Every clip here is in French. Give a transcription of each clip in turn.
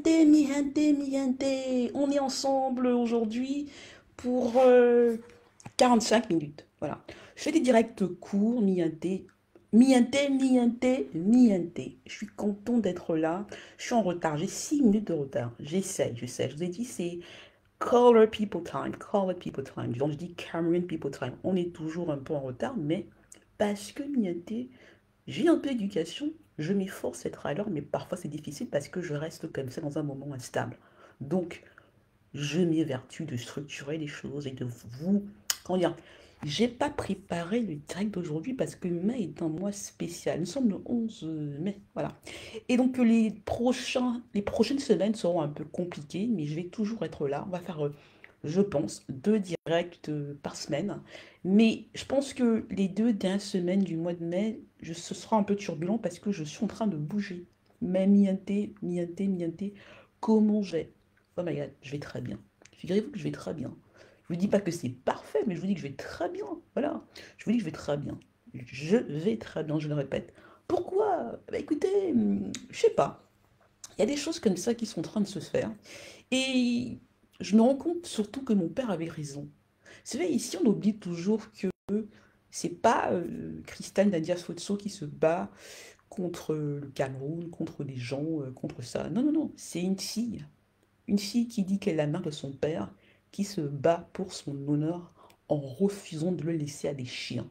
mi gente. On est ensemble aujourd'hui pour 45 minutes. Voilà. Je fais des directs courts, mi gente. Mi gente, mi gente, mi gente. Je suis content d'être là. Je suis en retard. J'ai 6 minutes de retard. J'essaie, je sais. Je vous ai dit, c'est Color People Time. Color People Time. Donc, je dis Cameroon People Time. On est toujours un peu en retard, mais parce que mi gente, j'ai un peu d'éducation, je m'efforce d'être à l'heure, mais parfois c'est difficile parce que je reste comme ça dans un moment instable. Donc, je m'évertue de structurer les choses et de vous... Comment dire? J'ai pas préparé le direct d'aujourd'hui parce que mai est un mois spécial. Nous sommes le 11 mai, voilà. Et donc les prochaines semaines seront un peu compliquées, mais je vais toujours être là. On va faire, je pense, 2 directs par semaine. Mais je pense que les 2 dernières semaines du mois de mai, ce sera un peu turbulent parce que je suis en train de bouger. Mais miente, comment je vais? Oh my god, je vais très bien. Figurez-vous que je vais très bien. Je vous dis pas que c'est parfait, mais je vous dis que je vais très bien. Voilà. Je vous dis que je vais très bien. Je vais très bien, je le répète. Pourquoi? Bah écoutez, je sais pas. Il y a des choses comme ça qui sont en train de se faire. Et je me rends compte surtout que mon père avait raison. C'est vrai, ici on oublie toujours que c'est pas Christelle Nadia Sotso qui se bat contre le Cameroun, contre les gens, contre ça. Non, non, non, c'est une fille. Une fille qui dit qu'elle est la mère de son père, qui se bat pour son honneur en refusant de le laisser à des chiens.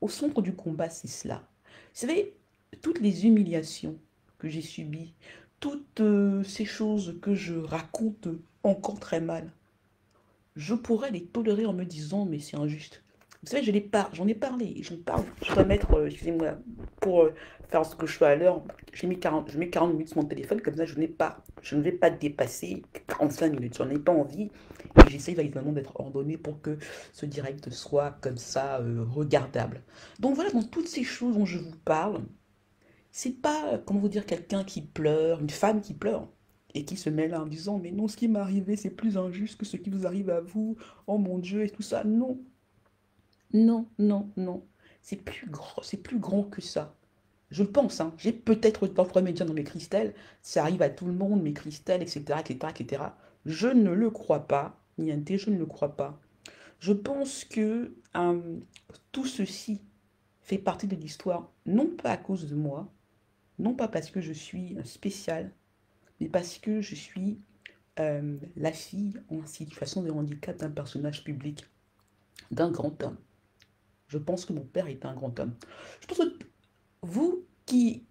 Au centre du combat, c'est cela. Vous savez, toutes les humiliations que j'ai subies, toutes ces choses que je raconte encore très mal, je pourrais les tolérer en me disant, mais c'est injuste. Vous savez, j'en ai parlé, et j'en parle. Je dois mettre, excusez-moi, pour faire ce que je fais à l'heure, je mets 40 minutes sur mon téléphone, comme ça je ne vais pas dépasser 45 minutes. J'en ai pas envie, et j'essaye évidemment d'être ordonné pour que ce direct soit comme ça, regardable. Donc voilà, dans toutes ces choses dont je vous parle, c'est pas, comment vous dire, quelqu'un qui pleure, une femme qui pleure et qui se met là en disant, mais non, ce qui m'est arrivé, c'est plus injuste que ce qui vous arrive à vous, oh mon Dieu, et tout ça. Non, non, non, non. C'est plus grand que ça. Je le pense, hein. J'ai peut-être parfois médias dans mes cristals, ça arrive à tout le monde, mes cristals, etc., etc., etc. Je ne le crois pas, Niente, je ne le crois pas. Je pense que tout ceci fait partie de l'histoire, non pas à cause de moi, non pas parce que je suis spéciale, mais parce que je suis la fille en situation de handicap d'un personnage public, d'un grand homme. Je pense que mon père est un grand homme. Je pense que vous qui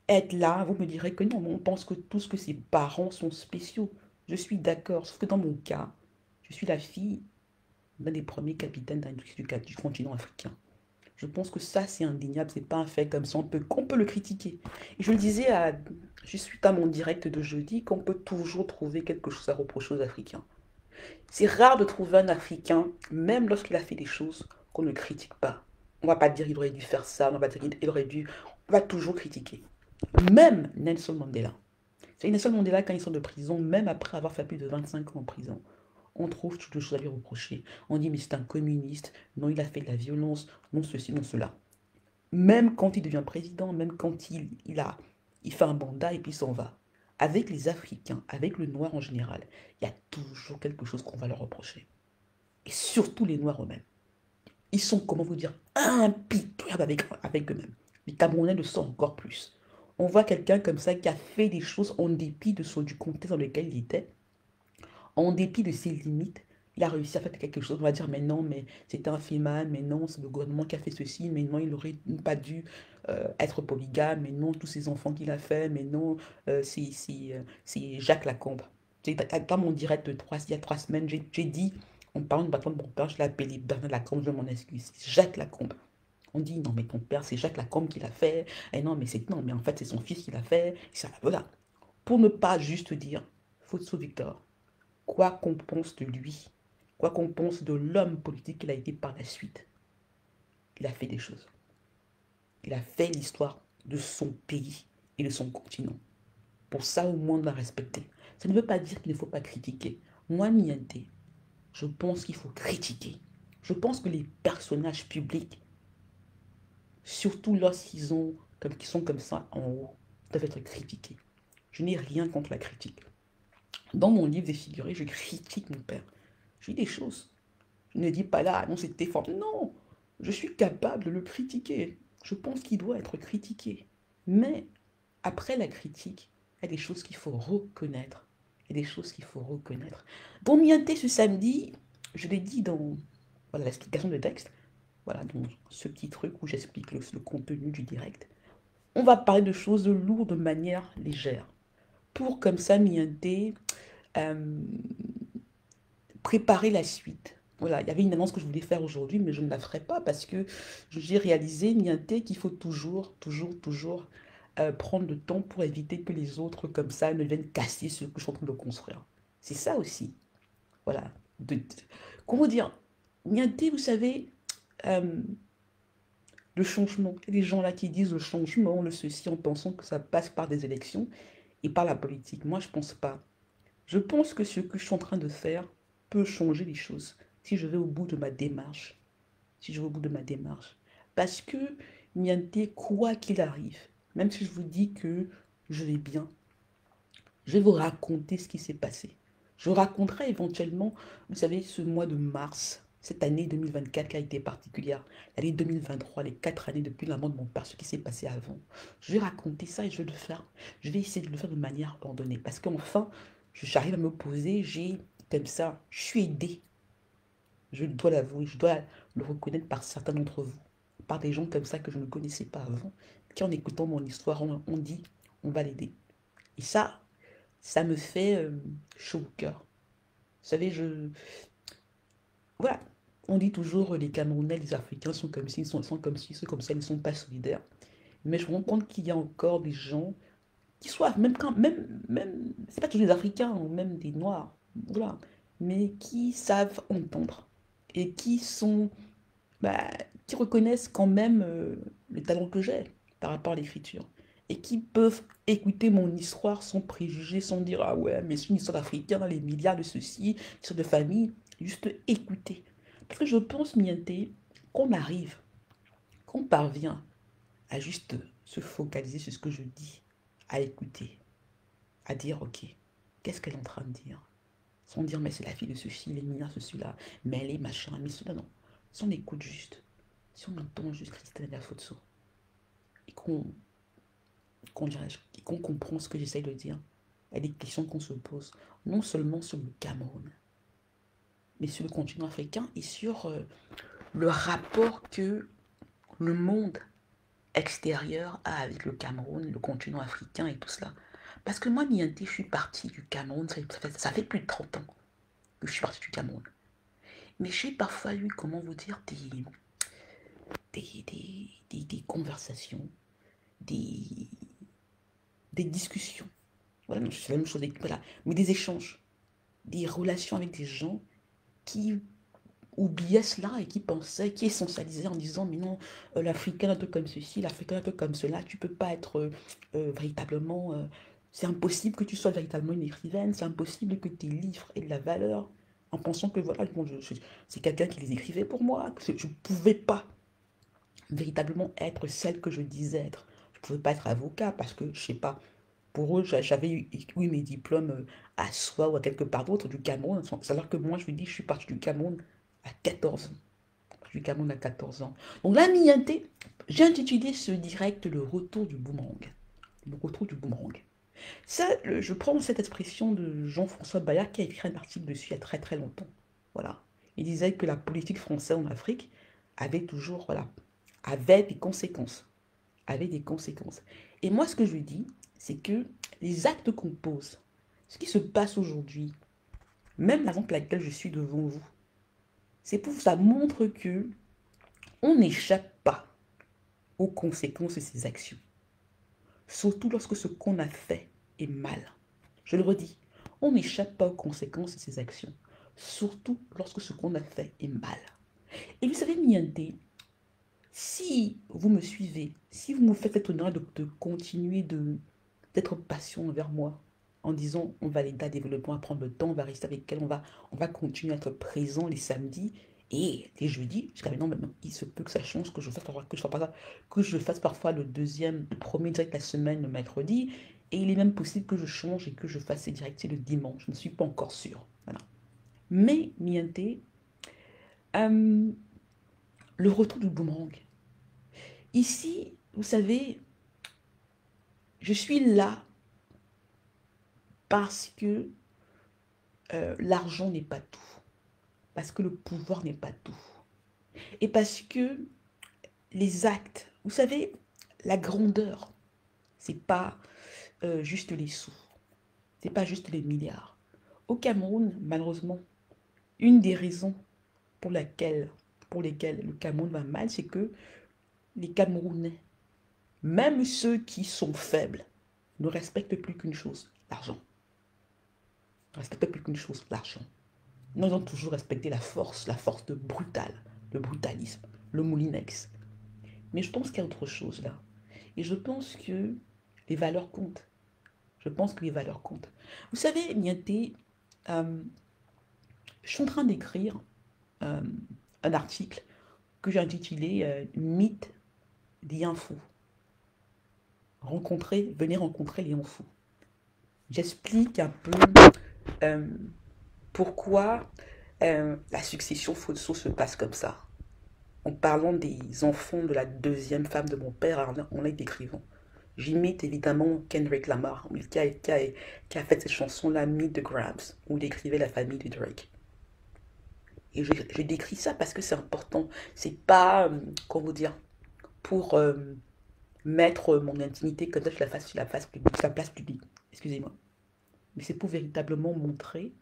êtes là, vous me direz que non, on pense que tous que ses parents sont spéciaux. Je suis d'accord, sauf que dans mon cas, je suis la fille d'un des premiers capitaines d'industrie du continent africain. Je pense que ça, c'est indéniable, c'est pas un fait comme ça, on peut le critiquer. Et je le disais juste suite à mon direct de jeudi, qu'on peut toujours trouver quelque chose à reprocher aux Africains. C'est rare de trouver un Africain, même lorsqu'il a fait des choses, qu'on ne critique pas. On va pas dire il aurait dû faire ça, on va dire il aurait dû... On va toujours critiquer. Même Nelson Mandela. C'est Nelson Mandela, quand il sort de prison, même après avoir fait plus de 25 ans en prison, on trouve toutes les choses à lui reprocher. On dit, mais c'est un communiste, non, il a fait de la violence, non ceci, non cela. Même quand il devient président, même quand il fait un mandat et puis il s'en va. Avec les Africains, avec le noir en général, il y a toujours quelque chose qu'on va leur reprocher. Et surtout les noirs eux-mêmes. Ils sont, comment vous dire, impitoyables avec eux-mêmes. Les Camerounais le sont encore plus. On voit quelqu'un comme ça qui a fait des choses en dépit du contexte dans lequel il était, en dépit de ses limites, il a réussi à faire quelque chose. On va dire, mais non, mais c'était un fait mal, mais non, c'est le gouvernement qui a fait ceci, mais non, il n'aurait pas dû être polygame, mais non, tous ces enfants qu'il a fait, mais non, c'est Jacques Lacombe. Dans mon direct il y a 3 semaines, j'ai dit, en parlant de patron de mon père, je l'ai appelé Bernard Lacombe, je m'en excuse, c'est Jacques Lacombe. On dit, non, mais ton père, c'est Jacques Lacombe qui l'a fait, et non, non, mais en fait, c'est son fils qui l'a fait, ça, voilà. Pour ne pas juste dire, Fotso Victor, quoi qu'on pense de lui, quoi qu'on pense de l'homme politique qu'il a été par la suite, il a fait des choses. Il a fait l'histoire de son pays et de son continent. Pour ça, au moins, on l'a respecté. Ça ne veut pas dire qu'il ne faut pas critiquer. Moi, Niente, je pense qu'il faut critiquer. Je pense que les personnages publics, surtout lorsqu'ils sont comme ça en haut, doivent être critiqués. Je n'ai rien contre la critique. Dans mon livre des figurés, je critique mon père. Je dis des choses. Je ne dis pas là, non, c'était fort. Non, je suis capable de le critiquer. Je pense qu'il doit être critiqué. Mais après la critique, il y a des choses qu'il faut reconnaître. Il y a des choses qu'il faut reconnaître. Dans Mianté ce samedi, je l'ai dit dans voilà, l'explication de texte, voilà, donc ce petit truc où j'explique le contenu du direct. On va parler de choses lourdes de manière légère. Pour comme ça, Mianté, euh, préparer la suite. Voilà, il y avait une annonce que je voulais faire aujourd'hui, mais je ne la ferai pas parce que j'ai réalisé, Nianté, qu'il faut toujours prendre le temps pour éviter que les autres, comme ça, ne viennent casser ce que je suis en train de construire. C'est ça aussi. Voilà. Comment dire? Nianté, vous savez, euh, le changement. Il y a des gens là qui disent le changement, le ceci, en pensant que ça passe par des élections et par la politique. Moi, je pense pas. Je pense que ce que je suis en train de faire peut changer les choses si je vais au bout de ma démarche. Si je vais au bout de ma démarche. Parce que, Nianté, quoi qu'il arrive, même si je vous dis que je vais bien, je vais vous raconter ce qui s'est passé. Je vous raconterai éventuellement, vous savez, ce mois de mars, cette année 2024 qui a été particulière, l'année 2023, les 4 années depuis la mort de mon père, ce qui s'est passé avant. Je vais raconter ça et je vais le faire. Je vais essayer de le faire de manière ordonnée. Parce qu'enfin, j'arrive à me poser, j'ai comme ça, je suis aidé. Je dois l'avouer, je dois le reconnaître par certains d'entre vous, par des gens comme ça que je ne connaissais pas avant, qui en écoutant mon histoire on dit, on va l'aider. Et ça me fait chaud au cœur. Vous savez, voilà, on dit toujours les Camerounais, les Africains sont comme ci, sont comme ci, sont comme ça, ils ne sont pas solidaires. Mais je me rends compte qu'il y a encore des gens qui soient, même, c'est pas tous les Africains, hein, même des Noirs, voilà, mais qui savent entendre et qui sont, bah, qui reconnaissent quand même le talent que j'ai par rapport à l'écriture et qui peuvent écouter mon histoire sans préjugés, sans dire ah ouais, mais c'est une histoire d'Africain, les milliards de ceci, une histoire de famille, juste écouter. Parce que je pense, Mienté, qu'on arrive, qu'on parvient à juste se focaliser sur ce que je dis, à écouter, à dire ok, qu'est-ce qu'elle est en train de dire? Sans dire mais c'est la fille de ceci, les milliards, ceci-là, mais elle est machin, mais cela, non. Si on écoute juste, si on entend juste Christelle Lafotso et qu'on comprend ce que j'essaye de dire, il y a des questions qu'on se pose, non seulement sur le Cameroun, mais sur le continent africain et sur le rapport que le monde extérieur a avec le Cameroun, le continent africain et tout cela. Parce que moi, Nianté, je suis partie du Cameroun, ça fait plus de 30 ans que je suis partie du Cameroun. Mais j'ai parfois eu, comment vous dire, des conversations, des, des discussions. Voilà, c'est la même chose, voilà, mais des échanges, des relations avec des gens qui oubliaient cela et qui pensaient, qui essentialisaient en disant mais non, l'Africain est un peu comme ceci, l'Africain est un peu comme cela, tu peux pas être véritablement, c'est impossible que tu sois véritablement une écrivaine, c'est impossible que tes livres aient de la valeur, en pensant que voilà, bon, c'est quelqu'un qui les écrivait pour moi, que je ne pouvais pas véritablement être celle que je disais être. Je ne pouvais pas être avocat parce que, je sais pas, pour eux, j'avais eu mes diplômes à Soie ou à quelque part d'autre du Cameroun. Alors que moi, je lui dis, je suis parti du Cameroun à 14 ans. Du Cameroun à 14 ans. Donc là, Mianté, j'ai intitulé ce direct le retour du boomerang. Le retour du boomerang. Ça, je prends cette expression de Jean-François Bayard qui a écrit un article dessus il y a très très longtemps. Voilà. Il disait que la politique française en Afrique avait toujours, voilà, avait des conséquences. Avait des conséquences. Et moi, ce que je lui dis, c'est que les actes qu'on pose, ce qui se passe aujourd'hui, même la raison pour laquelle je suis devant vous, c'est pour ça montre que on n'échappe pas aux conséquences de ces actions. Surtout lorsque ce qu'on a fait est mal. Je le redis, on n'échappe pas aux conséquences de ces actions. Surtout lorsque ce qu'on a fait est mal. Et vous savez, Nianté, si vous me suivez, si vous me faites cet honneur de continuer d'être patient envers moi, en disant on va l'aider à développer, à prendre le temps, on va rester avec elle, on va continuer à être présent les samedis et les jeudis, jusqu'à maintenant, même, il se peut que ça change, que je fasse parfois, que je fasse parfois le premier direct la semaine, le mercredi, Et il est même possible que je change et que je fasse ces directs le dimanche. Je ne suis pas encore sûre. Voilà. Mais, Mienté, euh, le retour du boomerang. Ici, vous savez, je suis là parce que l'argent n'est pas tout. Parce que le pouvoir n'est pas tout. Et parce que les actes, vous savez, la grandeur, c'est pas juste les sous. C'est pas juste les milliards. Au Cameroun, malheureusement, une des raisons pour lesquelles le Cameroun va mal, c'est que les Camerounais, même ceux qui sont faibles, ne respectent plus qu'une chose, l'argent. Ne respectent plus qu'une chose, l'argent. Nous avons toujours respecté la force de brutale, le brutalisme, le moulinex. Mais je pense qu'il y a autre chose là. Et je pense que les valeurs comptent. Je pense que les valeurs comptent. Vous savez, Nianté, euh, je suis en train d'écrire euh, un article que j'ai intitulé Mythe des infos. Venez rencontrer les infos. J'explique un peu euh, pourquoi la succession Fotso se passe comme ça. En parlant des enfants de la deuxième femme de mon père en est écrivant. J'imite évidemment Kendrick Lamar, qui a fait cette chanson-là, Meet the Grabs, où il écrivait la famille de Drake. Et je décris ça parce que c'est important. C'est pas, comment vous dire, pour mettre mon intimité comme ça sur la place publique. Excusez-moi. Mais c'est pour véritablement montrer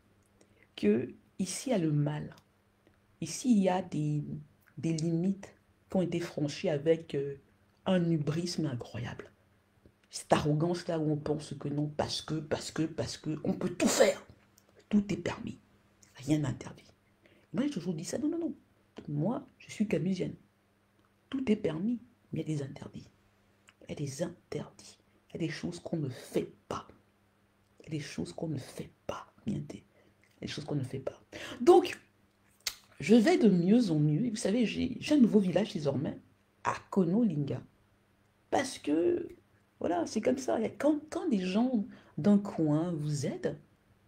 que ici il y a le mal. Ici, il y a des limites qui ont été franchies avec un hubrisme incroyable. Cette arrogance-là où on pense que non, parce que, on peut tout faire. Tout est permis. Rien n'interdit. Moi, j'ai toujours dit ça. Non, non, non. Moi, je suis camusienne. Tout est permis, mais il y a des interdits. Il y a des interdits. Il y a des choses qu'on ne fait pas. Il y a des choses qu'on ne fait pas. Il y a des choses qu'on ne fait pas. Donc, je vais de mieux en mieux. Et vous savez, j'ai un nouveau village désormais, à Konolinga. Parce que, voilà, c'est comme ça. Quand des gens d'un coin vous aident,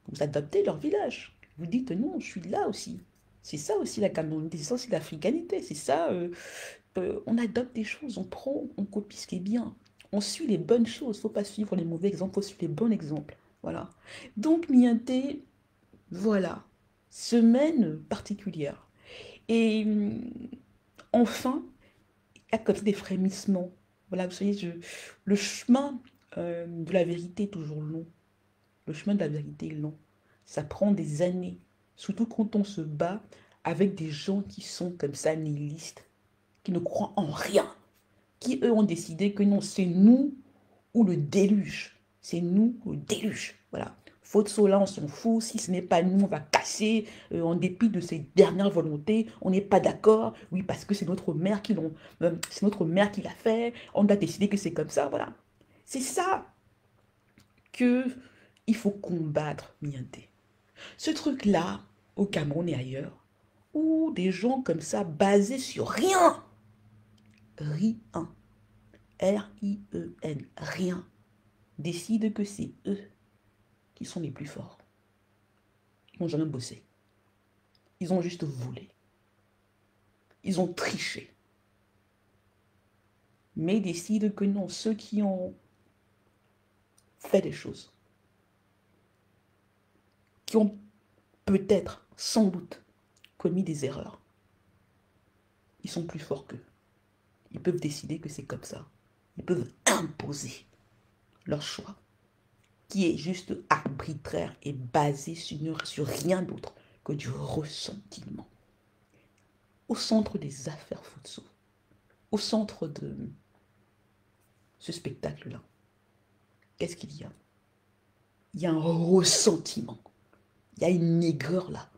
vous adoptez leur village. Vous dites non, je suis là aussi. C'est ça aussi la Camerounité, c'est ça aussi l'africanité. C'est ça, on adopte des choses, on prend, on copie ce qui est bien. On suit les bonnes choses. Il ne faut pas suivre les mauvais exemples, il faut suivre les bons exemples. Voilà. Donc, Mienté, voilà. Semaine particulière. Et enfin, il y a comme ça des frémissements. Voilà, vous savez, le chemin de la vérité est toujours long. Le chemin de la vérité est long. Ça prend des années. Surtout quand on se bat avec des gens qui sont comme ça nihilistes, qui ne croient en rien, qui eux ont décidé que non, c'est nous ou le déluge. C'est nous ou le déluge. Voilà. Faute là, on s'en fout. Si ce n'est pas nous, on va casser. En dépit de ses dernières volontés, on n'est pas d'accord. Oui, parce que c'est notre mère c'est notre mère qui l'a fait. On a décidé que c'est comme ça. Voilà. C'est ça que il faut combattre, Mienté. Ce truc-là, au Cameroun et ailleurs, où des gens comme ça, basés sur rien, rien, R-I-E-N, rien, décident que c'est eux qui sont les plus forts. Ils n'ont jamais bossé. Ils ont juste volé. Ils ont triché. Mais ils décident que non, ceux qui ont fait des choses, qui ont peut-être, sans doute, commis des erreurs, ils sont plus forts qu'eux. Ils peuvent décider que c'est comme ça. Ils peuvent imposer leur choix, qui est juste arbitraire et basé sur rien d'autre que du ressentiment. Au centre des affaires Futsu, au centre de ce spectacle-là, qu'est-ce qu'il y a? Il y a un ressentiment. Il y a une aigreur là.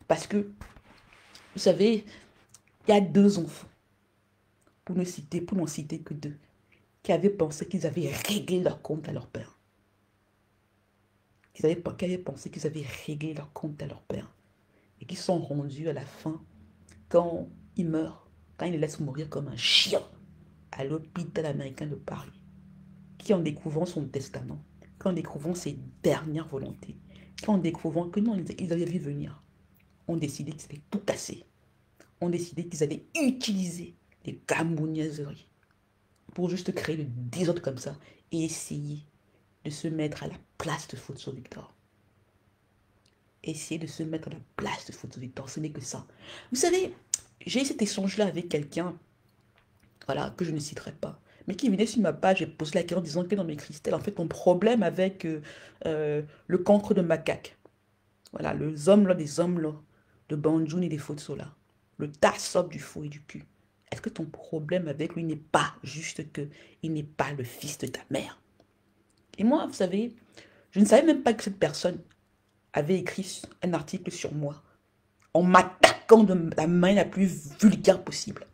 Parce que, vous savez, il y a deux enfants, pour n'en citer que deux, qui avaient pensé qu'ils avaient réglé leur compte à leur père. Qui avaient pensé qu'ils avaient réglé leur compte à leur père. Et qui sont rendus à la fin, quand ils meurent, quand ils les laissent mourir comme un chien, à l'hôpital américain de Paris. en découvrant son testament, qu'en découvrant ses dernières volontés, qu'en découvrant que non, ils avaient vu venir, ont décidé qu'ils allaient tout casser. Ont décidé qu'ils allaient utiliser les gamouniaiseries pour juste créer le désordre comme ça et essayer de se mettre à la place de Fotso Victor. Essayer de se mettre à la place de Fotso Victor, ce n'est que ça. Vous savez, j'ai eu cet échange-là avec quelqu'un, voilà, que je ne citerai pas, mais qui venait sur ma page et posait la question en disant que dans mes Christelle, en fait, ton problème avec le cancre de macaque, voilà, les hommes là, des hommes là, de Banjoun et des Fotso là, le tassop du faux et du cul. Est-ce que ton problème avec lui n'est pas juste que il n'est pas le fils de ta mère? Et moi, vous savez, je ne savais même pas que cette personne avait écrit un article sur moi en m'attaquant de la main la plus vulgaire possible.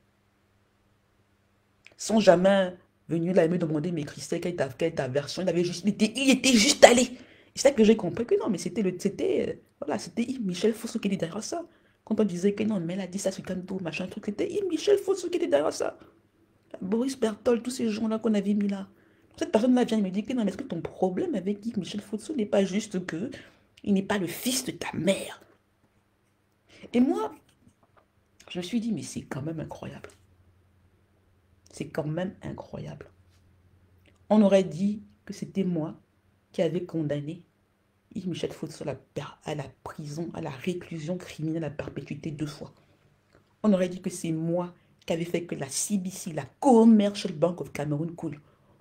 Sans jamais venir là me demander, mais Christelle, quelle est ta version? Il était juste allé. C'est ça que j'ai compris que non, mais voilà, c'était Yves Michel Fosso qui était derrière ça. Quand on disait que non, mais elle a dit ça sur Kanto, machin, truc, c'était Yves Michel Fosso qui était derrière ça. Boris Berthold, tous ces gens-là qu'on avait mis là. Cette personne-là vient et me dit que non, mais est-ce que ton problème avec Yves Michel Fosso n'est pas juste que il n'est pas le fils de ta mère? Et moi, je me suis dit, mais c'est quand même incroyable. C'est quand même incroyable. On aurait dit que c'était moi qui avais condamné Yves Michel Fosso à la prison, à la réclusion criminelle à perpétuité 2 fois. On aurait dit que c'est moi qui avait fait que la CBC, la Commercial Bank of Cameroon, coule.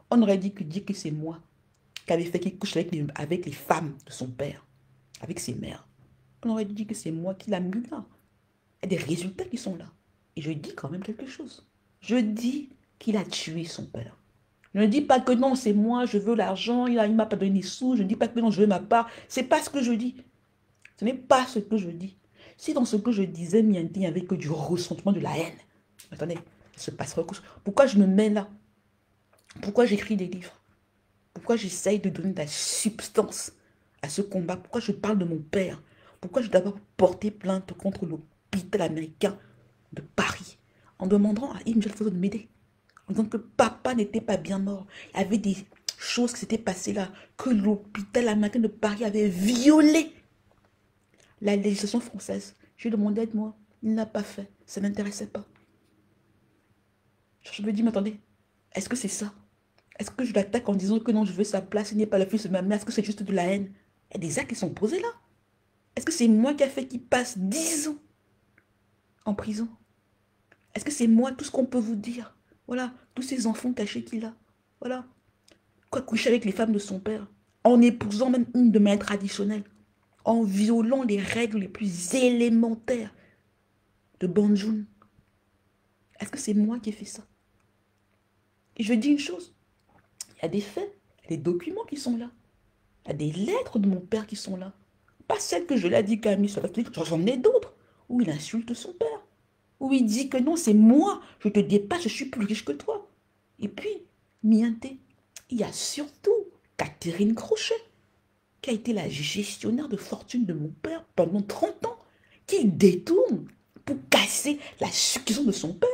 On aurait dit que c'est moi qui avait fait qu'il couche avec les femmes de son père, avec ses mères. On aurait dit que c'est moi qui l'a mis là. Il y a des résultats qui sont là. Et je dis quand même quelque chose. Je dis qu'il a tué son père. Je ne dis pas que non, c'est moi, je veux l'argent, il ne m'a pas donné sous. Je ne dis pas que non, je veux ma part. Ce n'est pas ce que je dis. Ce n'est pas ce que je dis. Si dans ce que je disais, il n'y avait que du ressentiment, de la haine. Attendez, il se passera quelque chose. Pourquoi je me mets là? Pourquoi j'écris des livres? Pourquoi j'essaye de donner de la substance à ce combat? Pourquoi je parle de mon père? Pourquoi je dois d'abord porter plainte contre l'hôpital américain de Paris en demandant à Yves Fosso de m'aider? En disant que papa n'était pas bien mort. Il y avait des choses qui s'étaient passées là, que l'hôpital américain de Paris avait violé la législation française. J'ai demandé de moi. Il n'a pas fait. Ça ne m'intéressait pas. Je me dis, mais attendez, est-ce que c'est ça? Est-ce que je l'attaque en disant que non, je veux sa place, il n'est pas le fils de ma mère? Est-ce que c'est juste de la haine? Il y a des actes qui sont posés là. Est-ce que c'est moi qui a fait qu'il passe 10 ans en prison? Est-ce que c'est moi, tout ce qu'on peut vous dire? Voilà, tous ces enfants cachés qu'il a. Voilà. Quoi, coucher avec les femmes de son père, en épousant même une de manière traditionnelle, en violant les règles les plus élémentaires de Banjoun. Est-ce que c'est moi qui ai fait ça? Et je dis une chose, il y a des faits, il y a des documents qui sont là. Il y a des lettres de mon père qui sont là. Pas celles que je l'ai dit Camille sur la télé, j'en ai d'autres, où il insulte son père, où il dit que non, c'est moi, je te dépasse, je suis plus riche que toi. Et puis, Mianté, il y a surtout Catherine Crochet, qui a été la gestionnaire de fortune de mon père pendant 30 ans, qui détourne pour casser la succession de son père.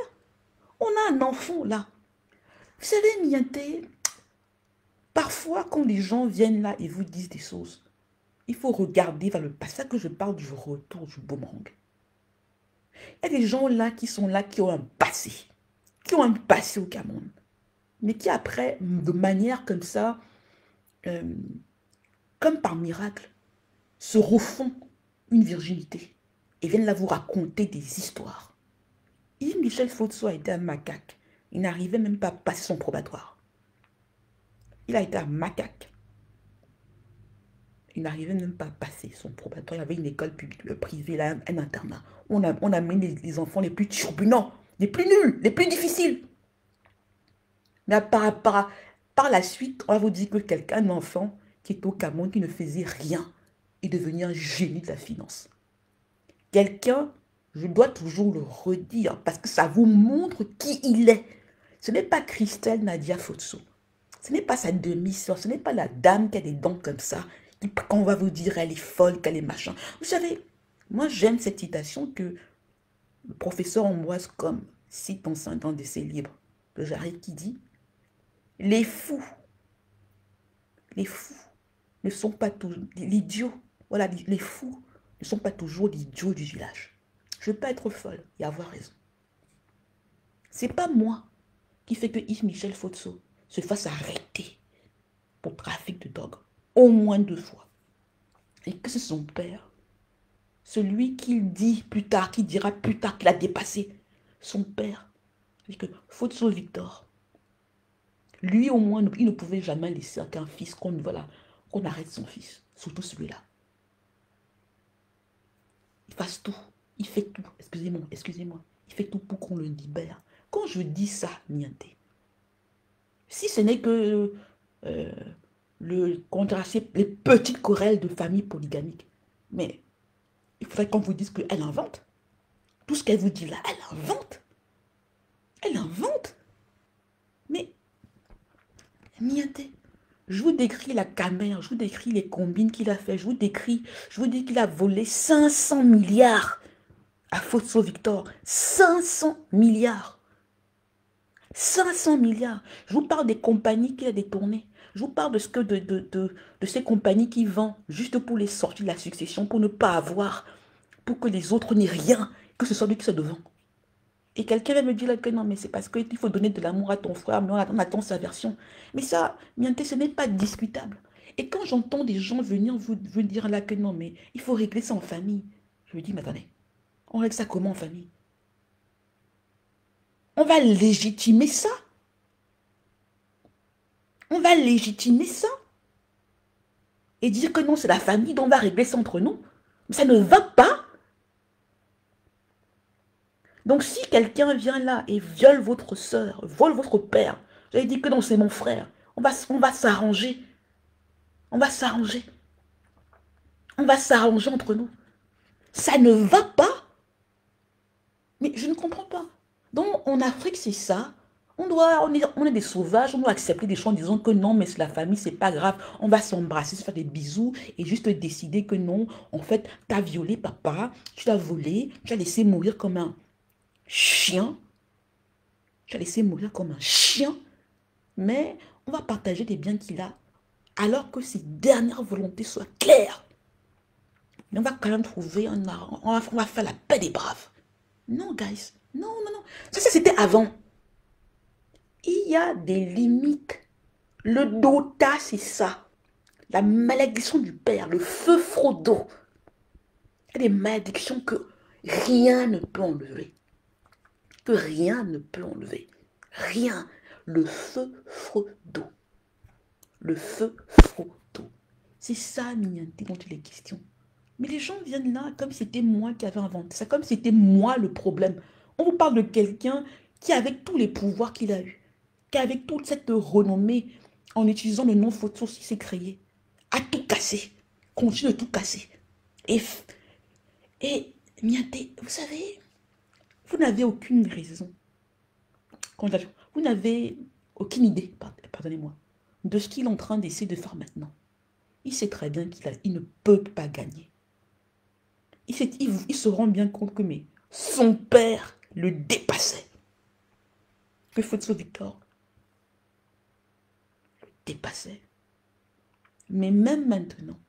On a un enfant là. Vous savez, Mianté, parfois quand les gens viennent là et vous disent des choses, il faut regarder vers le passé. C'est ça que je parle du retour du boomerang. Il y a des gens là, qui ont un passé au Cameroun, mais qui après, de manière comme ça, comme par miracle, se refont une virginité et viennent là vous raconter des histoires. Yves Michel Fosso a été un macaque. Il n'arrivait même pas à passer son probatoire. Il a été un macaque. Il n'arrivait même pas à passer son probatoire. Il avait une école privée, là, un internat. On a mis les enfants les plus turbulents, les plus nuls, les plus difficiles. Mais par la suite, on va vous dire que un enfant qui est au Cameroun, qui ne faisait rien, est devenu un génie de la finance. Quelqu'un, je dois toujours le redire, parce que ça vous montre qui il est. Ce n'est pas Christelle Nadia Fosso. Ce n'est pas sa demi-sœur. Ce n'est pas la dame qui a des dents comme ça. Quand on va vous dire elle est folle, qu'elle est machin. Vous savez, moi j'aime cette citation que le professeur Ambroise Combe cite dans un de ses livres de Jarret qui dit: les fous les fous ne sont pas toujours... L'idiot, voilà, les fous ne sont pas toujours l'idiot du village. Je peux être folle et avoir raison. C'est pas moi qui fait que Yves-Michel Fotso se fasse arrêter pour trafic de drogue au moins 2 fois. Et que c'est son père, celui qui dit plus tard, qui dira plus tard qu'il a dépassé son père. C'est que Fotso Victor, lui au moins, il ne pouvait jamais laisser qu'un fils, qu'on arrête son fils, surtout celui-là. Il fasse tout, il fait tout, excusez-moi, il fait tout pour qu'on le libère. Quand je dis ça, Nianté, si ce n'est que les petites querelles de famille polygamique, mais il faudrait qu'on vous dise qu'elle invente. Tout ce qu'elle vous dit là, elle invente. Elle invente. Mais, Nianté, je vous décris la caméra, je vous décris les combines qu'il a fait, je vous dis qu'il a volé 500 milliards à Fotso Victor. 500 milliards. 500 milliards. Je vous parle des compagnies qu'il a détournées. Je vous parle de ces compagnies qui vendent juste pour les sortir de la succession, pour ne pas avoir, pour que les autres n'aient rien, que ce soit lui qui soit devant. Et quelqu'un va me dire là que non, mais c'est parce qu'il faut donner de l'amour à ton frère, mais on attend sa version. Mais ça, Nianté, ce n'est pas discutable. Et quand j'entends des gens venir vous dire là que non, mais il faut régler ça en famille, je me dis, mais attendez, on règle ça comment en famille? On va légitimer ça. On va légitimer ça. Et dire que non, c'est la famille dont on va régler ça entre nous. Mais ça ne va pas. Donc si quelqu'un vient là et viole votre soeur, vole votre père, j'avais dit que non, c'est mon frère. On va s'arranger. On va s'arranger. On va s'arranger entre nous. Ça ne va pas. Mais je ne comprends pas. Donc en Afrique, c'est ça. On est des sauvages, on doit accepter des choses en disant que non, mais c'est la famille, c'est pas grave. On va s'embrasser, se faire des bisous et juste décider que non, en fait, t'as violé papa, tu l'as volé, tu l'as laissé mourir comme un chien. Tu l'as laissé mourir comme un chien. Mais on va partager les biens qu'il a alors que ses dernières volontés soient claires. Mais on va quand même trouver on va faire la paix des braves. Non, guys. Non, non, non. Ça c'était avant. Il y a des limites. Le dota, c'est ça. La malédiction du père, le feu Frodo. Il y a des malédictions que rien ne peut enlever. Que rien ne peut enlever. Rien. Le feu Frodo. Le feu Frodo. C'est ça, Nianté, dont il est question. Mais les gens viennent là comme si c'était moi qui avais inventé ça, comme si c'était moi le problème. On vous parle de quelqu'un qui, avec tous les pouvoirs qu'il a eu, qui, avec toute cette renommée, en utilisant le nom Fotso, qui s'est créé, a tout cassé, continue de tout casser. Et Nianté, vous savez, vous n'avez aucune raison. Vous n'avez aucune idée, pardonnez-moi, de ce qu'il est en train d'essayer de faire maintenant. Il sait très bien qu'il ne peut pas gagner. Il se rend bien compte que son père le dépassait. Que Fotso Victor le dépassait. Mais même maintenant,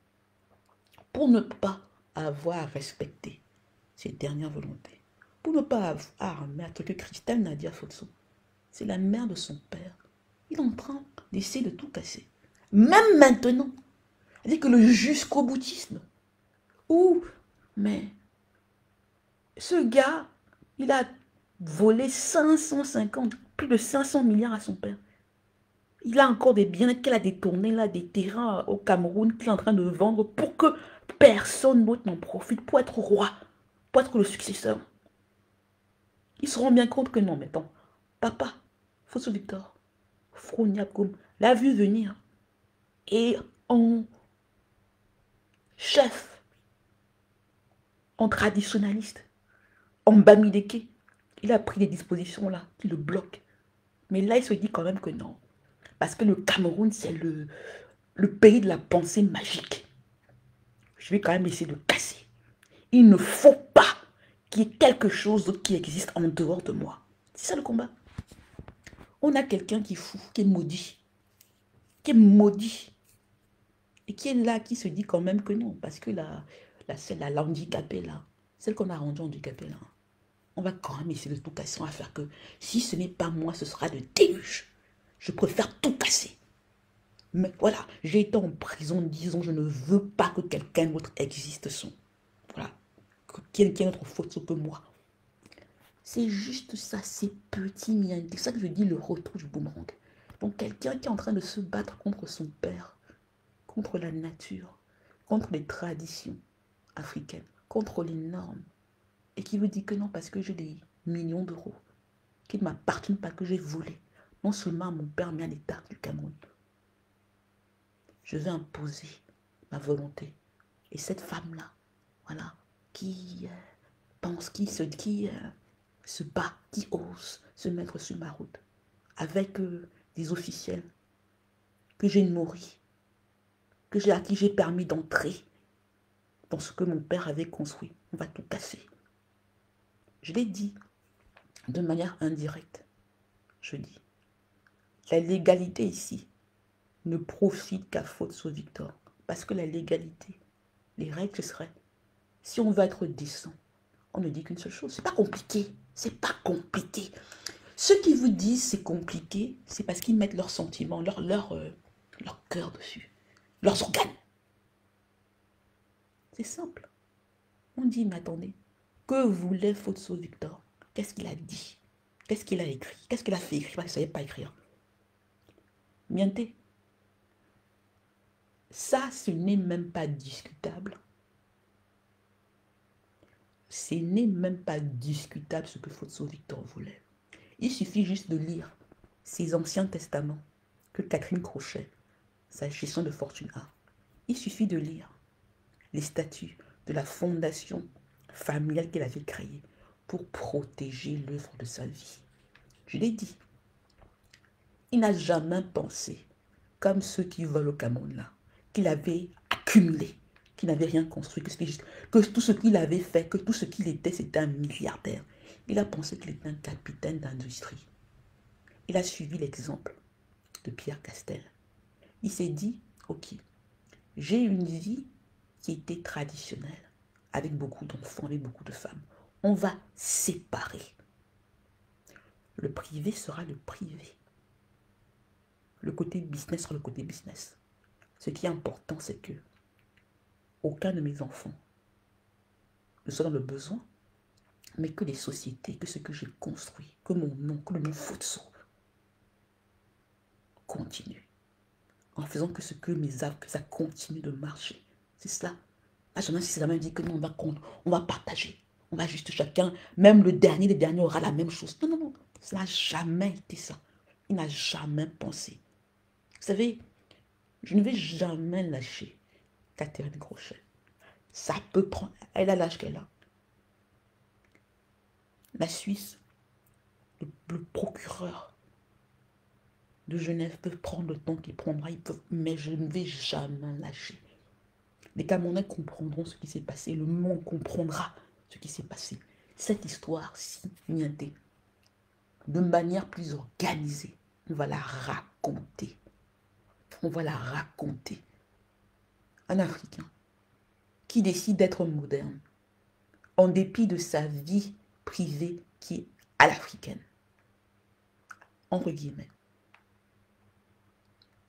pour ne pas avoir respecté ses dernières volontés, pour ne pas avoir mettre que Christelle Nadia Fotso, c'est la mère de son père, il est en train d'essayer de tout casser. Même maintenant, c'est-à-dire que le jusqu'au boutisme, mais ce gars, il a volé 550, plus de 500 milliards à son père. Il a encore des biens qu'il a détournés, là, des terrains au Cameroun qu'il est en train de vendre pour que personne d'autre n'en profite, pour être roi, pour être le successeur. Il se rend bien compte que non, mais attends, papa, Fotso Victor, Froniakoum, l'a vu venir. Et en chef, en traditionnaliste, en Bamideke, il a pris des dispositions là qui le bloquent. Mais là, il se dit quand même que non. Parce que le Cameroun, c'est le pays de la pensée magique. Je vais quand même essayer de casser. Il ne faut pas qu'il y ait quelque chose d'autre qui existe en dehors de moi. C'est ça le combat. On a quelqu'un qui est fou, qui est maudit. Qui est maudit. Et qui est là, qui se dit quand même que non, parce que celle, la handicapée là, celle qu'on a rendue handicapée là, on va quand même essayer de tout casser, on va faire que si ce n'est pas moi, ce sera le déluge. Je préfère tout casser. Mais voilà, j'ai été en prison, disons, je ne veux pas que quelqu'un d'autre existe son. Voilà, que quelqu'un d'autre faute que moi. C'est juste ça, c'est petit mien. C'est ça que je dis, le retour du boomerang. Donc quelqu'un qui est en train de se battre contre son père, contre la nature, contre les traditions africaines, contre les normes, et qui vous dit que non, parce que j'ai des millions d'euros, qui ne m'appartiennent pas, que j'ai volé, non seulement à mon père, mais à l'État du Cameroun. Je vais imposer ma volonté. Et cette femme-là, voilà, qui pense, se bat, qui ose se mettre sur ma route, avec des officiels que j'ai nourris, à qui j'ai permis d'entrer dans ce que mon père avait construit. On va tout casser. Je l'ai dit de manière indirecte. Je dis, la légalité ici ne profite qu'à Fotso Victor. Parce que la légalité, les règles, ce serait, si on veut être décent, on ne dit qu'une seule chose. C'est pas compliqué. C'est pas compliqué. Ceux qui vous disent c'est compliqué, c'est parce qu'ils mettent leurs sentiments, leur cœur dessus, leurs organes. C'est simple. On dit, mais attendez, que voulait Fotso Victor? Qu'est-ce qu'il a dit? Qu'est-ce qu'il a écrit? Qu'est-ce qu'il a fait écrire? Il ne savait pas écrire. Mienté. Ça, ce n'est même pas discutable. Ce n'est même pas discutable ce que Fotso Victor voulait. Il suffit juste de lire ces anciens testaments que Catherine Crochet, sa gestion de fortune a. Il suffit de lire les statuts de la fondation familiale qu'elle avait créée pour protéger l'œuvre de sa vie. Je l'ai dit, il n'a jamais pensé, comme ceux qui volent au Cameroun là, qu'il avait accumulé, qu'il n'avait rien construit, que tout ce qu'il avait fait, que tout ce qu'il était, c'était un milliardaire. Il a pensé qu'il était un capitaine d'industrie. Il a suivi l'exemple de Pierre Castel. Il s'est dit, ok, j'ai une vie qui était traditionnelle, avec beaucoup d'enfants, avec beaucoup de femmes. On va séparer. Le privé sera le privé. Le côté business sera le côté business. Ce qui est important, c'est que aucun de mes enfants ne soit dans le besoin, mais que les sociétés, que ce que j'ai construit, que mon nom, que le nom Fotso continue. En faisant que ce que mes œuvres, que ça continue de marcher. C'est cela. Là, jamais si c'est la même dit que nous, on va partager. On va juste chacun, même le dernier aura la même chose. Non, non, non. Ça n'a jamais été ça. Il n'a jamais pensé. Vous savez, je ne vais jamais lâcher Catherine Crochet. Ça peut prendre. Elle a l'âge qu'elle a. La Suisse, le procureur de Genève peut prendre le temps qu'il prendra, mais je ne vais jamais lâcher. Les Camerounais comprendront ce qui s'est passé, le monde comprendra ce qui s'est passé. Cette histoire-ci, de manière plus organisée, on va la raconter. On va la raconter. Un Africain qui décide d'être moderne, en dépit de sa vie privée qui est à l'africaine. Entre guillemets.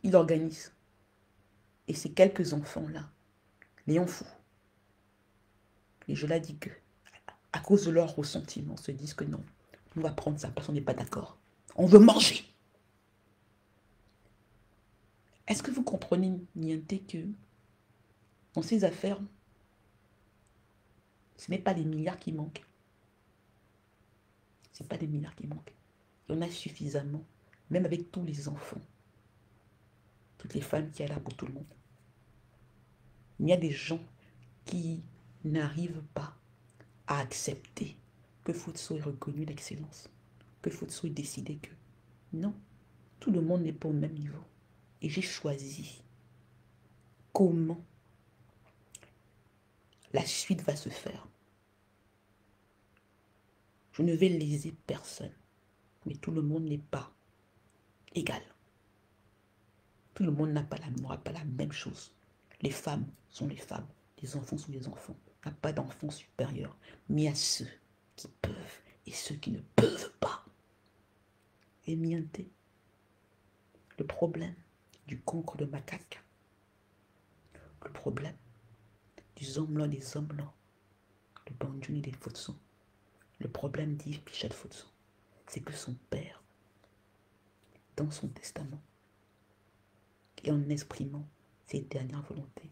Il organise. Et ces quelques enfants-là, les fous. Et je l'ai dit que, à cause de leur ressentiment, se disent que non, on va prendre ça parce qu'on n'est pas d'accord. On veut manger. Est-ce que vous comprenez, Niente, que dans ces affaires, ce n'est pas les milliards qui manquent. Ce n'est pas des milliards qui manquent. Il y en a suffisamment, même avec tous les enfants, toutes les femmes qui sont là pour tout le monde. Il y a des gens qui n'arrivent pas à accepter que Fotso ait reconnu l'excellence, que Fotso ait décidé que non, tout le monde n'est pas au même niveau. Et j'ai choisi comment la suite va se faire. Je ne vais léser personne, mais tout le monde n'est pas égal. Tout le monde n'aura pas la même chose. Les femmes sont les femmes, les enfants sont les enfants. Il n'y a pas d'enfants supérieurs, mais il y a ceux qui peuvent et ceux qui ne peuvent pas. Et miente, le problème du cancre de macaque, le problème des hommes blancs, le Banjuni des Fotson, le problème d'Yves Pichette Fotson, c'est que son père, dans son testament, et en exprimant ses dernières volontés,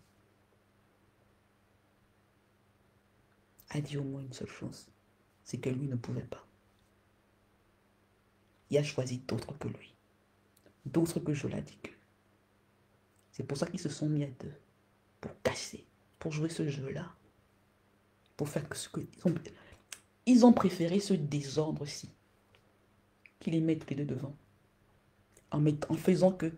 a dit au moins une seule chose, c'est que lui ne pouvait pas. Il a choisi d'autres que lui, d'autres que Joladique. C'est pour ça qu'ils se sont mis à deux, pour casser, pour jouer ce jeu-là, pour faire ce que ils ont préféré ce désordre-ci, qu'ils les mettent tous les deux devant, en faisant que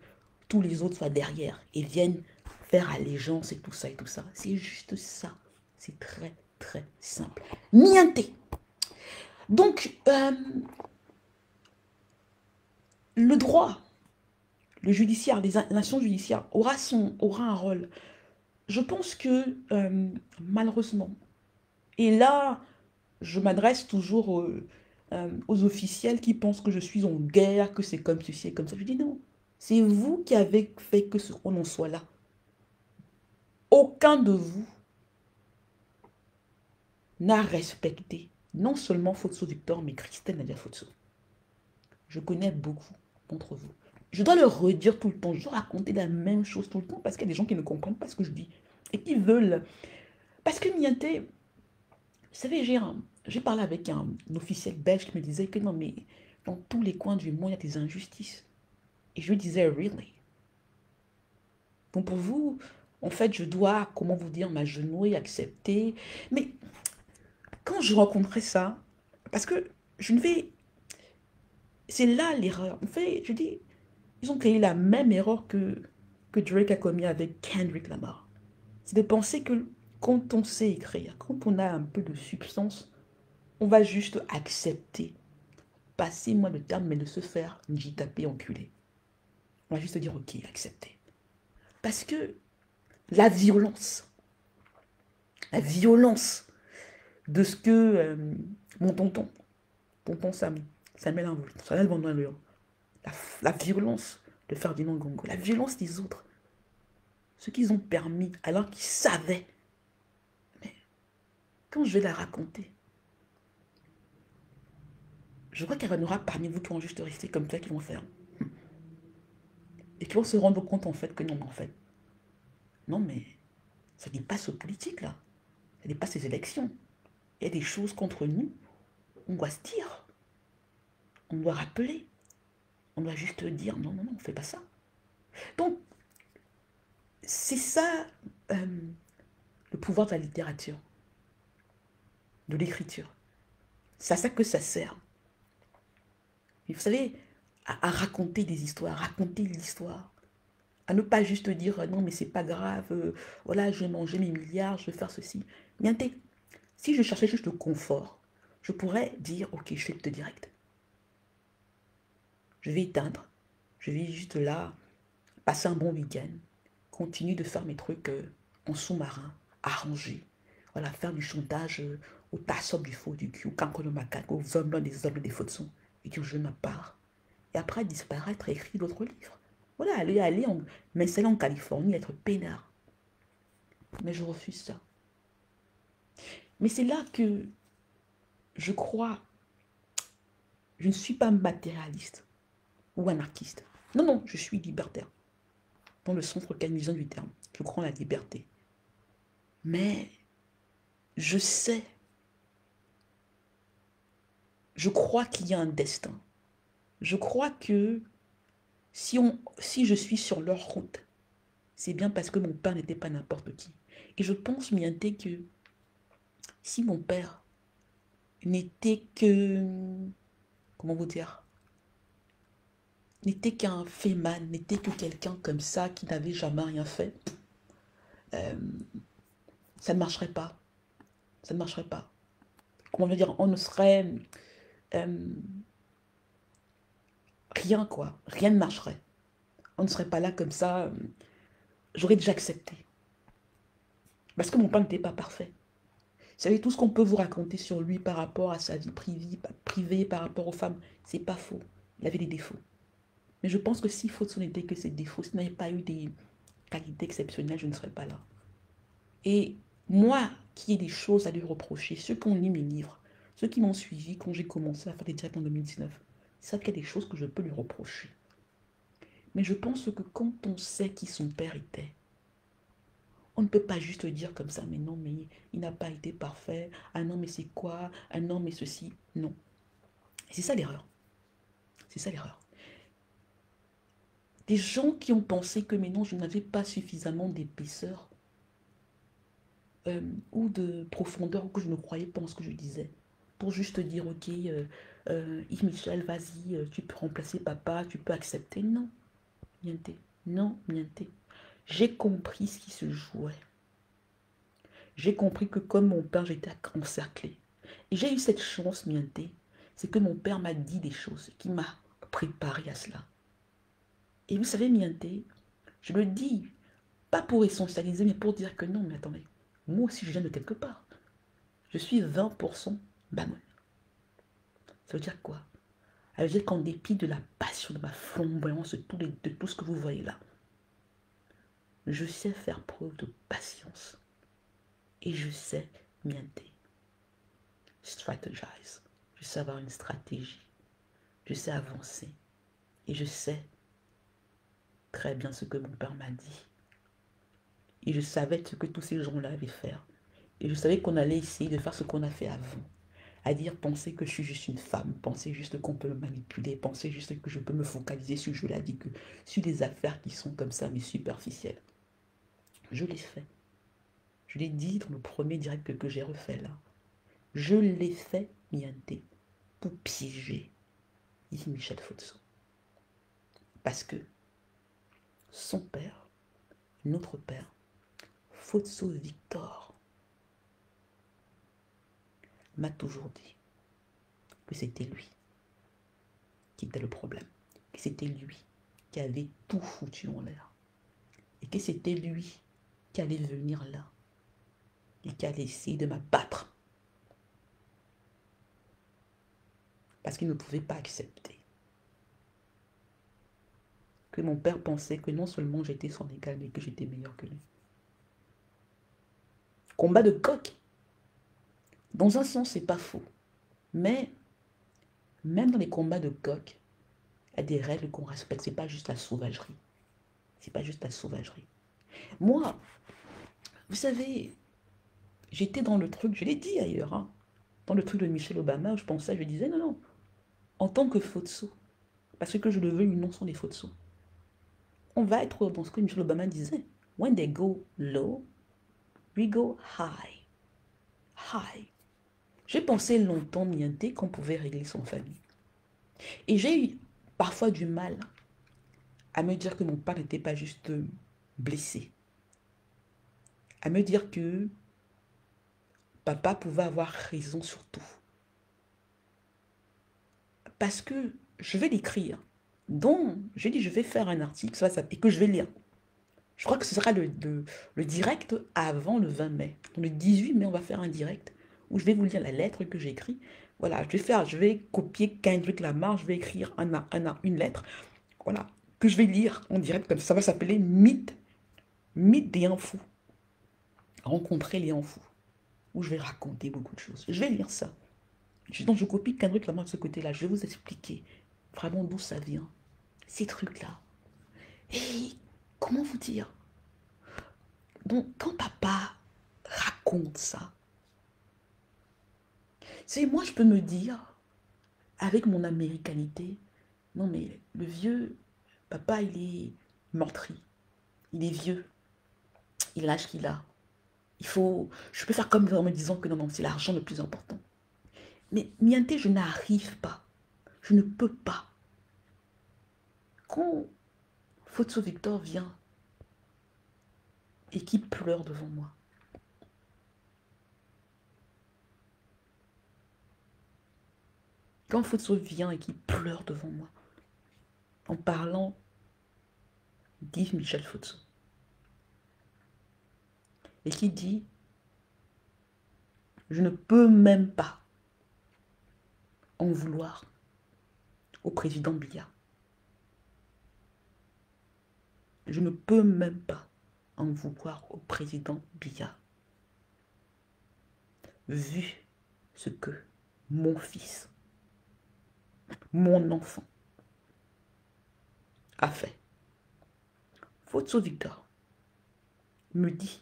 tous les autres soient derrière et viennent faire allégeance et tout ça et tout ça. C'est juste ça. C'est très, très simple. Niente. Donc, le droit, le judiciaire, l'instance judiciaire aura un rôle. Je pense que, malheureusement, et là, je m'adresse toujours aux officiels qui pensent que je suis en guerre, que c'est comme ceci et comme ça. Je dis non. C'est vous qui avez fait que ce qu'on en soit là. Aucun de vous n'a respecté non seulement Fotso Victor, mais Christelle Nadia Fotso. Je connais beaucoup d'entre vous. Je dois le redire tout le temps. Je dois raconter la même chose tout le temps parce qu'il y a des gens qui ne comprennent pas ce que je dis et qui veulent. Parce que Niente, vous savez, j'ai parlé avec un officiel belge qui me disait que non, mais dans tous les coins du monde, il y a des injustices. Et je lui disais, really? Donc pour vous, en fait, je dois, comment vous dire, m'agenouiller, accepter. Mais quand je rencontrais ça, parce que je ne vais... C'est là l'erreur. En fait, je dis, ils ont créé la même erreur que Drake a commis avec Kendrick Lamar. C'est de penser que quand on sait écrire, quand on a un peu de substance, on va juste accepter. Passez-moi le terme, mais de se faire taper enculé. On va juste dire, ok, accepter. Parce que la violence de ce que mon tonton Samuel Invoul, Samuel Van Leeuwen, la violence de Ferdinand Gongo, la violence des autres, ce qu'ils ont permis alors qu'ils savaient. Mais quand je vais la raconter, je crois qu'il y en aura parmi vous qui vont juste rester comme ça, qui vont faire. Et qui vont se rendre compte en fait que non, en fait. Non, mais ça dépasse ce politique-là. Ça dépasse ces élections. Il y a des choses contre nous. On doit se dire. On doit rappeler. On doit juste dire non, non, non, on ne fait pas ça. Donc, c'est ça le pouvoir de la littérature, de l'écriture. C'est à ça que ça sert. Et vous savez, à raconter des histoires, à raconter l'histoire. À ne pas juste dire non, mais c'est pas grave, voilà, je vais manger mes milliards, je vais faire ceci. Niente, si je cherchais juste le confort, je pourrais dire ok, je fais le direct. Je vais éteindre, je vais juste là passer un bon week-end, continuer de faire mes trucs en sous-marin, arranger, voilà, faire du chantage au tassop du faux du cul, au cancre de macaque, aux hommes des faux de son, et dire je ma part. Et après disparaître et écrire d'autres livres. Voilà, aller m'installer en Californie, être peinard. Mais je refuse ça. Mais c'est là que je crois, je ne suis pas matérialiste ou anarchiste. Non, non, je suis libertaire. Dans le sens organisant du terme. Je crois en la liberté. Mais je sais, je crois qu'il y a un destin. Je crois que si je suis sur leur route, c'est bien parce que mon père n'était pas n'importe qui. Et je pense, Mienté, que si mon père n'était que, comment vous dire, n'était qu'un féman, n'était que quelqu'un comme ça qui n'avait jamais rien fait, ça ne marcherait pas. Ça ne marcherait pas. Comment je veux dire, on ne serait rien, quoi. Rien ne marcherait. On ne serait pas là comme ça. J'aurais déjà accepté. Parce que mon père n'était pas parfait. Vous savez, tout ce qu'on peut vous raconter sur lui par rapport à sa vie privée par rapport aux femmes, c'est pas faux. Il avait des défauts. Mais je pense que si faute ce n'était que ses défauts, s'il n'avait pas eu des qualités exceptionnelles, je ne serais pas là. Et moi, qui ai des choses à lui reprocher, ceux qui ont lu mes livres, ceux qui m'ont suivi quand j'ai commencé à faire des directs en 2019, savent qu'il y a des choses que je peux lui reprocher. Mais je pense que quand on sait qui son père était, on ne peut pas juste dire comme ça, mais non, mais il n'a pas été parfait. Ah non, mais c'est quoi? Ah non, mais ceci. Non. C'est ça l'erreur. C'est ça l'erreur. Des gens qui ont pensé que, mais non, je n'avais pas suffisamment d'épaisseur ou de profondeur, ou que je ne croyais pas en ce que je disais, pour juste dire, ok, Yves Michel, vas-y, tu peux remplacer papa, tu peux accepter. Non, niente. Non, niente. J'ai compris ce qui se jouait. J'ai compris que comme mon père, j'étais encerclée. Et j'ai eu cette chance, niente, c'est que mon père m'a dit des choses, qui m'a préparé à cela. Et vous savez, niente, je le dis, pas pour essentialiser, mais pour dire que non, mais attendez, moi aussi je viens de quelque part. Je suis 20% Banois. Ça veut dire quoi? Ça veut dire qu'en dépit de la passion, de ma flamboyance, de tout ce que vous voyez là, je sais faire preuve de patience. Et je sais mienter. Strategize. Je sais avoir une stratégie. Je sais avancer. Et je sais très bien ce que mon père m'a dit. Et je savais ce que tous ces gens-là allaient faire. Et je savais qu'on allait essayer de faire ce qu'on a fait avant. À dire, penser que je suis juste une femme, penser juste qu'on peut me manipuler, penser juste que je peux me focaliser sur, je l'ai dit, que sur des affaires qui sont comme ça, mais superficielles. Je l'ai fait. Je l'ai dit dans le premier direct que j'ai refait là. Je l'ai fait, mianté, pour piéger Yves Michel Fotso. Parce que son père, notre père, Fotso Victor, m'a toujours dit que c'était lui qui était le problème, que c'était lui qui avait tout foutu en l'air, et que c'était lui qui allait venir là, et qui allait essayer de m'abattre, parce qu'il ne pouvait pas accepter que mon père pensait que non seulement j'étais son égal, mais que j'étais meilleur que lui. Combat de coq. Dans un sens, c'est pas faux, mais même dans les combats de coq, il y a des règles qu'on respecte. C'est pas juste la sauvagerie. C'est pas juste la sauvagerie. Moi, vous savez, j'étais dans le truc, je l'ai dit ailleurs, hein, dans le truc de Michelle Obama, où je pensais, je disais, non, non, en tant que Fotso, parce que je le veux, non, sont des Fotso. On va être dans ce que Michelle Obama disait. When they go low, we go high. High. J'ai pensé longtemps, niente, qu'on pouvait régler son famille. Et j'ai eu parfois du mal à me dire que mon père n'était pas juste blessé. À me dire que papa pouvait avoir raison sur tout. Parce que je vais l'écrire. Donc, j'ai dit, je vais faire un article, ça, et que je vais lire. Je crois que ce sera le direct avant le 20 mai. Donc, le 18 mai, on va faire un direct où je vais vous lire la lettre que j'ai écrite. Voilà, je vais copier Kendrick Lamar, je vais écrire une lettre, voilà, que je vais lire en direct, comme ça va s'appeler Mythe des Infos. Rencontrer les Infos, où je vais raconter beaucoup de choses. Je vais lire ça. Donc, je copie Kendrick Lamar de ce côté-là. Je vais vous expliquer vraiment d'où ça vient, ces trucs-là. Et comment vous dire? Donc, quand papa raconte ça, c'est moi, je peux me dire, avec mon américanité, non mais le vieux, papa, il est meurtri. Il est vieux. Il a l'âge qu'il a. Je peux faire comme en me disant que non, non, c'est l'argent le plus important. Mais mienté, je n'arrive pas. Je ne peux pas. Quand Fotso Victor vient et qui pleure devant moi, quand Fotso vient et qui pleure devant moi, en parlant d'Yves Michel Fotso, et qui dit « Je ne peux même pas en vouloir au président Biya. Je ne peux même pas en vouloir au président Biya. Vu ce que mon fils, mon enfant, a fait. » Fotso Victor me dit,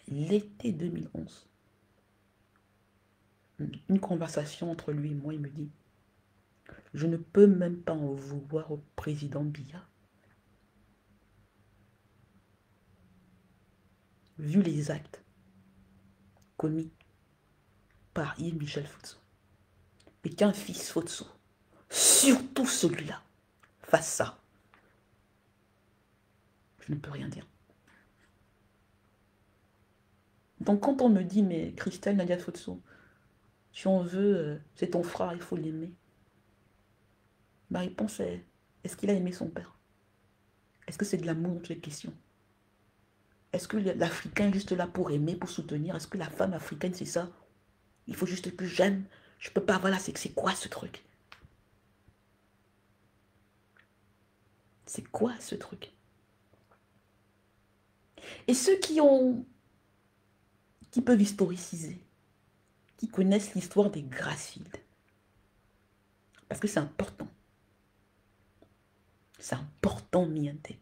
l'été 2011, une conversation entre lui et moi, il me dit, je ne peux même pas en vouloir au président Biya. Vu les actes commis par Yves Michel Fotso, et qu'un fils Fotso, surtout celui-là, fasse ça, je ne peux rien dire. Donc quand on me dit, mais Christelle Nadia Fotso, si on veut, c'est ton frère, il faut l'aimer. Ma réponse est, est-ce qu'il a aimé son père? Est-ce que c'est de l'amour dont il est question? Est-ce que l'Africain est juste là pour aimer, pour soutenir? Est-ce que la femme africaine, c'est ça? Il faut juste que j'aime. Je peux pas, voilà, c'est quoi ce truc? C'est quoi ce truc? Et ceux qui peuvent historiciser, qui connaissent l'histoire des Grassfield, parce que c'est important. C'est important, Mianté.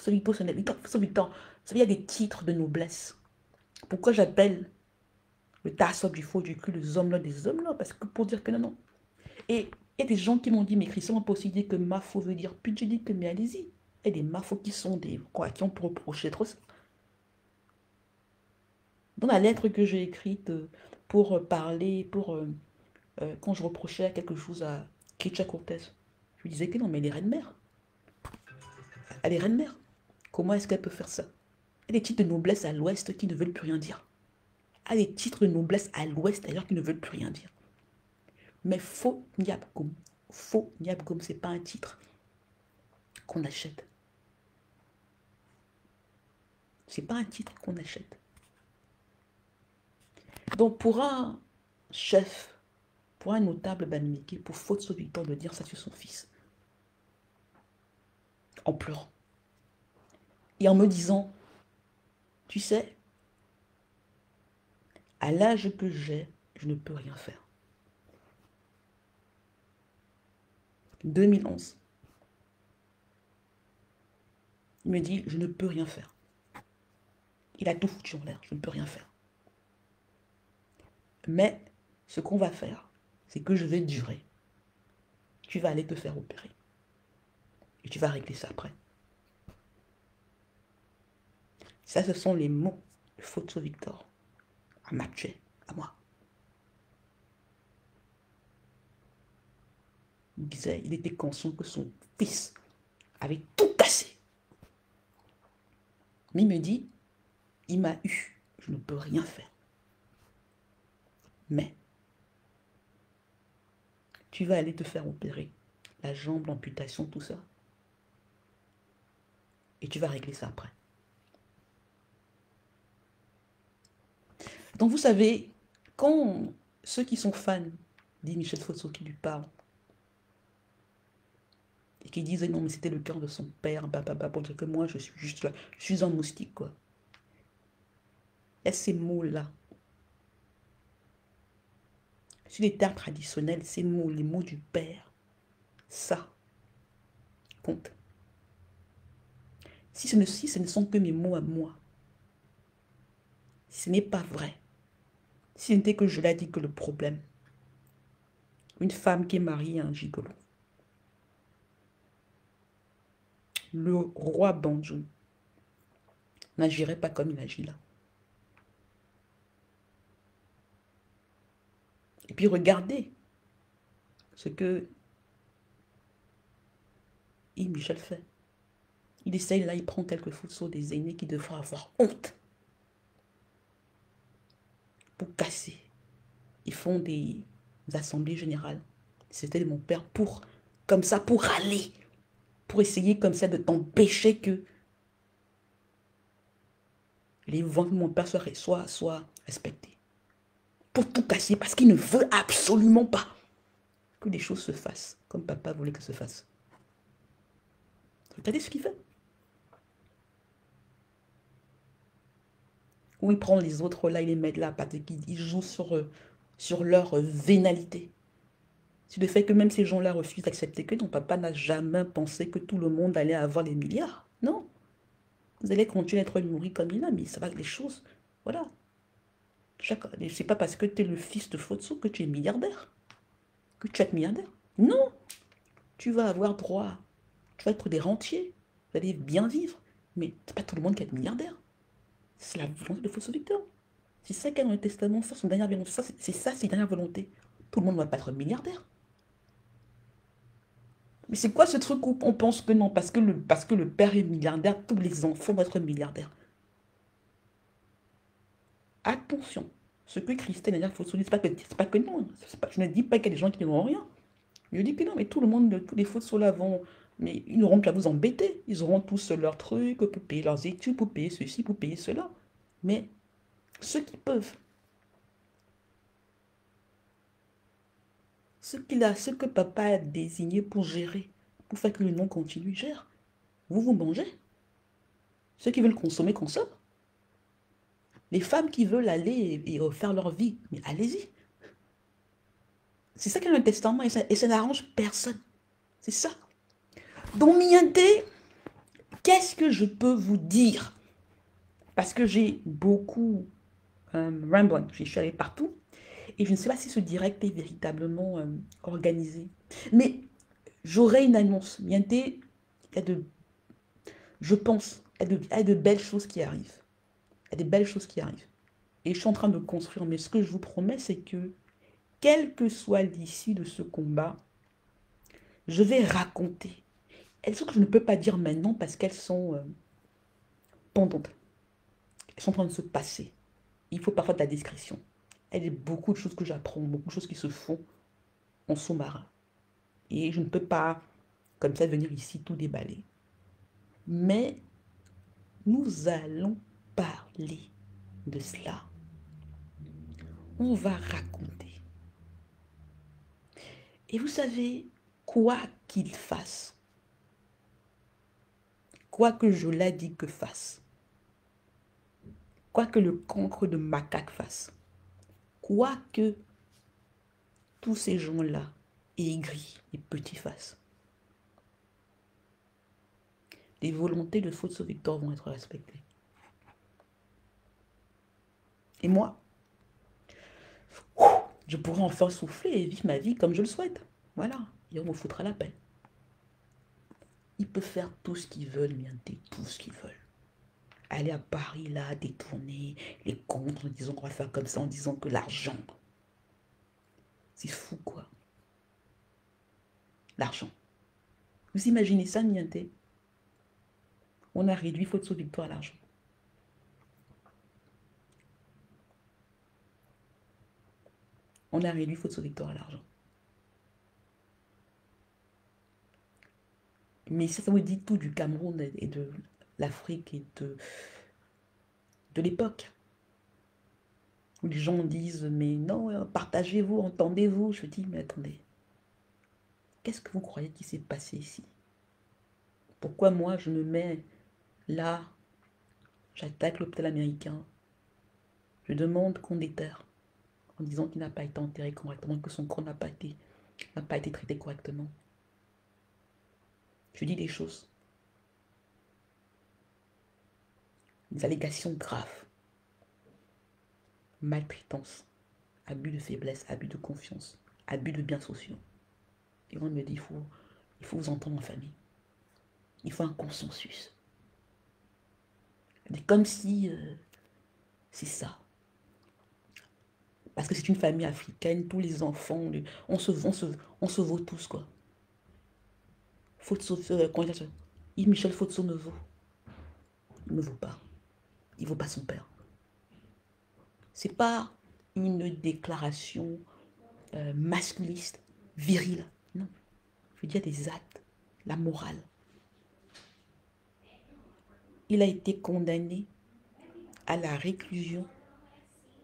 Victor, il y a des titres de noblesse. Pourquoi j'appelle le Tassop du faux du cul, les hommes là, des hommes là? Parce que pour dire que non, non. Et il y a des gens qui m'ont dit, mais Christian, on peut aussi dire que Mafo veut dire. Puis je dis que, mais allez-y. Il y a des Mafo qui sont des, quoi, qui ont pour reprocher trop ça. Dans la lettre que j'ai écrite pour parler, quand je reprochais quelque chose à Kecha Cortez, je lui disais que non, mais elle est reine-mère. Elle est reine-mère. Comment est-ce qu'elle peut faire ça? Elle a des titres de noblesse à l'ouest qui ne veulent plus rien dire. Elle a des titres de noblesse à l'ouest d'ailleurs qui ne veulent plus rien dire. Mais faux Niabgoum, c'est pas un titre qu'on achète. C'est pas un titre qu'on achète. Donc pour un chef, pour un notable Bamileke, pour Fotso Victor de dire ça sur son fils, en pleurant, et en me disant, tu sais, à l'âge que j'ai, je ne peux rien faire. 2011. Il me dit, je ne peux rien faire. Il a tout foutu en l'air, je ne peux rien faire. Mais ce qu'on va faire, c'est que je vais durer. Tu vas aller te faire opérer. Et tu vas régler ça après. Ça, ce sont les mots de Fotso Victor à Mathieu, à moi. Il disait, il était conscient que son fils avait tout cassé. Mais il me dit, il m'a eu, je ne peux rien faire. Mais, tu vas aller te faire opérer, la jambe, l'amputation, tout ça. Et tu vas régler ça après. Donc vous savez, quand ceux qui sont fans, dit Michel Fotso qui lui parle, et qui disent non mais c'était le cœur de son père, pour dire que moi je suis juste là, je suis un moustique quoi. Il y a ces mots-là. Sur les terres traditionnelles, ces mots, les mots du père, ça compte. Si ce ne sont que mes mots à moi, ce n'est pas vrai. Si ce n'était que je l'ai dit que le problème, une femme qui est mariée à un gigolo, le roi Banjoun n'agirait pas comme il agit là. Et puis regardez ce que Yves Michel fait. Il essaye là, il prend quelques photos des aînés qui devraient avoir honte pour casser. Ils font des assemblées générales. C'était de mon père pour, comme ça, pour râler, pour essayer comme ça de t'empêcher que Les ventes de mon père soient respectées. Pour tout casser, parce qu'il ne veut absolument pas que les choses se fassent comme papa voulait que se fassent. Regardez ce qu'il fait. Où il prend les autres là, il les met là, parce qu'il joue sur leur vénalité. C'est le fait que même ces gens-là refusent d'accepter que ton papa n'a jamais pensé que tout le monde allait avoir les milliards. Non. Vous allez continuer à être nourri comme il a, mais ça va les choses. Voilà. C'est pas parce que tu es le fils de Fotso que tu es milliardaire. Que tu vas être milliardaire. Non. Tu vas avoir droit. Tu vas être des rentiers. Vous allez bien vivre. Mais c'est pas tout le monde qui va être milliardaire. C'est la volonté de Fotso Victor. C'est ça qu'il y a dans le testament. Ça, son dernière volonté. C'est ça, ses dernières volontés. Tout le monde ne va pas être milliardaire. Mais c'est quoi ce truc où on pense que non, parce que le père est milliardaire, tous les enfants vont être milliardaires. Attention, ce que Christelle a dit, faut se dire, c'est pas que non. Je ne dis pas qu'il y a des gens qui n'auront rien. Je dis que non, mais tout le monde, tous les fautes là vont. Mais ils n'auront plus à vous embêter. Ils auront tous leurs trucs pour payer leurs études, pour payer ceci, pour payer cela. Mais ceux qui peuvent, ce que papa a désigné pour gérer, pour faire que le nom continue, gère. Vous mangez. Ceux qui veulent consommer, consomment. Les femmes qui veulent aller et refaire leur vie, mais allez-y. C'est ça qu'il y a dans le testament et ça n'arrange personne. C'est ça. Donc, Mienté, qu'est-ce que je peux vous dire? Parce que j'ai beaucoup rambling, je suis allée partout et je ne sais pas si ce direct est véritablement organisé. Mais j'aurai une annonce. Mienté, je pense, il y a de belles choses qui arrivent. Il y a des belles choses qui arrivent. Et je suis en train de construire, mais ce que je vous promets, c'est que quelle que soit l'issue de ce combat, je vais raconter. Elles sont que je ne peux pas dire maintenant parce qu'elles sont pendantes. Elles sont en train de se passer. Il faut parfois de la discrétion. Il y a beaucoup de choses que j'apprends, beaucoup de choses qui se font en sous-marin. Et je ne peux pas, comme ça, venir ici tout déballer. Mais nous allons parler de cela. On va raconter. Et vous savez, quoi qu'il fasse, quoi que je l'ai dit que fasse, quoi que le cancre de macaque fasse, quoi que tous ces gens-là aigris et petits fassent, les volontés de Fotso Victor vont être respectées. Et moi, je pourrais enfin souffler et vivre ma vie comme je le souhaite. Voilà, et on me foutra la paix. Ils peuvent faire tout ce qu'ils veulent, mienter tout ce qu'ils veulent. Aller à Paris, là, détourner les comptes en disant qu'on va faire comme ça, en disant que l'argent, c'est fou, quoi. L'argent. Vous imaginez ça, mienté? On a réduit Fotso Victor à l'argent. On a réduit Fotso Victor à l'argent. Mais ça vous dit tout du Cameroun et de l'Afrique et de l'époque. Où les gens disent, mais non, partagez-vous, entendez-vous. Je dis, mais attendez. Qu'est-ce que vous croyez qui s'est passé ici? Pourquoi moi, je me mets là, j'attaque l'hôpital américain, je demande qu'on déterre en disant qu'il n'a pas été enterré correctement, que son corps n'a pas été traité correctement. Je dis des choses. Des allégations graves. Maltraitance, abus de faiblesse, abus de confiance, abus de biens sociaux. Et on me dit, il faut vous entendre en famille. Il faut un consensus. C'est comme si c'est ça. Parce que c'est une famille africaine, tous les enfants, on se vaut tous, quoi. Yves Michel Fotso me vaut. Il ne me vaut pas. Il ne vaut pas son père. C'est pas une déclaration masculiste, virile. Non. Je veux dire des actes, la morale. Il a été condamné à la réclusion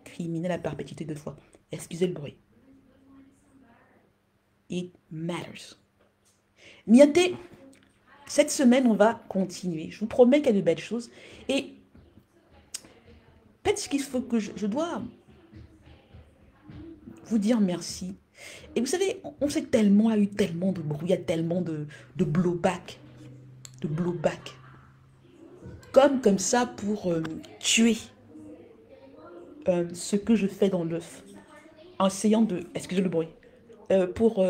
criminelle à perpétuité deux fois. Excusez le bruit. It matters. Miaté, cette semaine, on va continuer. Je vous promets qu'il y a de belles choses. Et peut-être qu'il faut que je dois vous dire merci. Et vous savez, on sait tellement, il y a eu tellement de bruit, il y a tellement de blowback. De blowback. Comme ça pour tuer ce que je fais dans l'œuf. En essayant de... Excusez le bruit. Pour...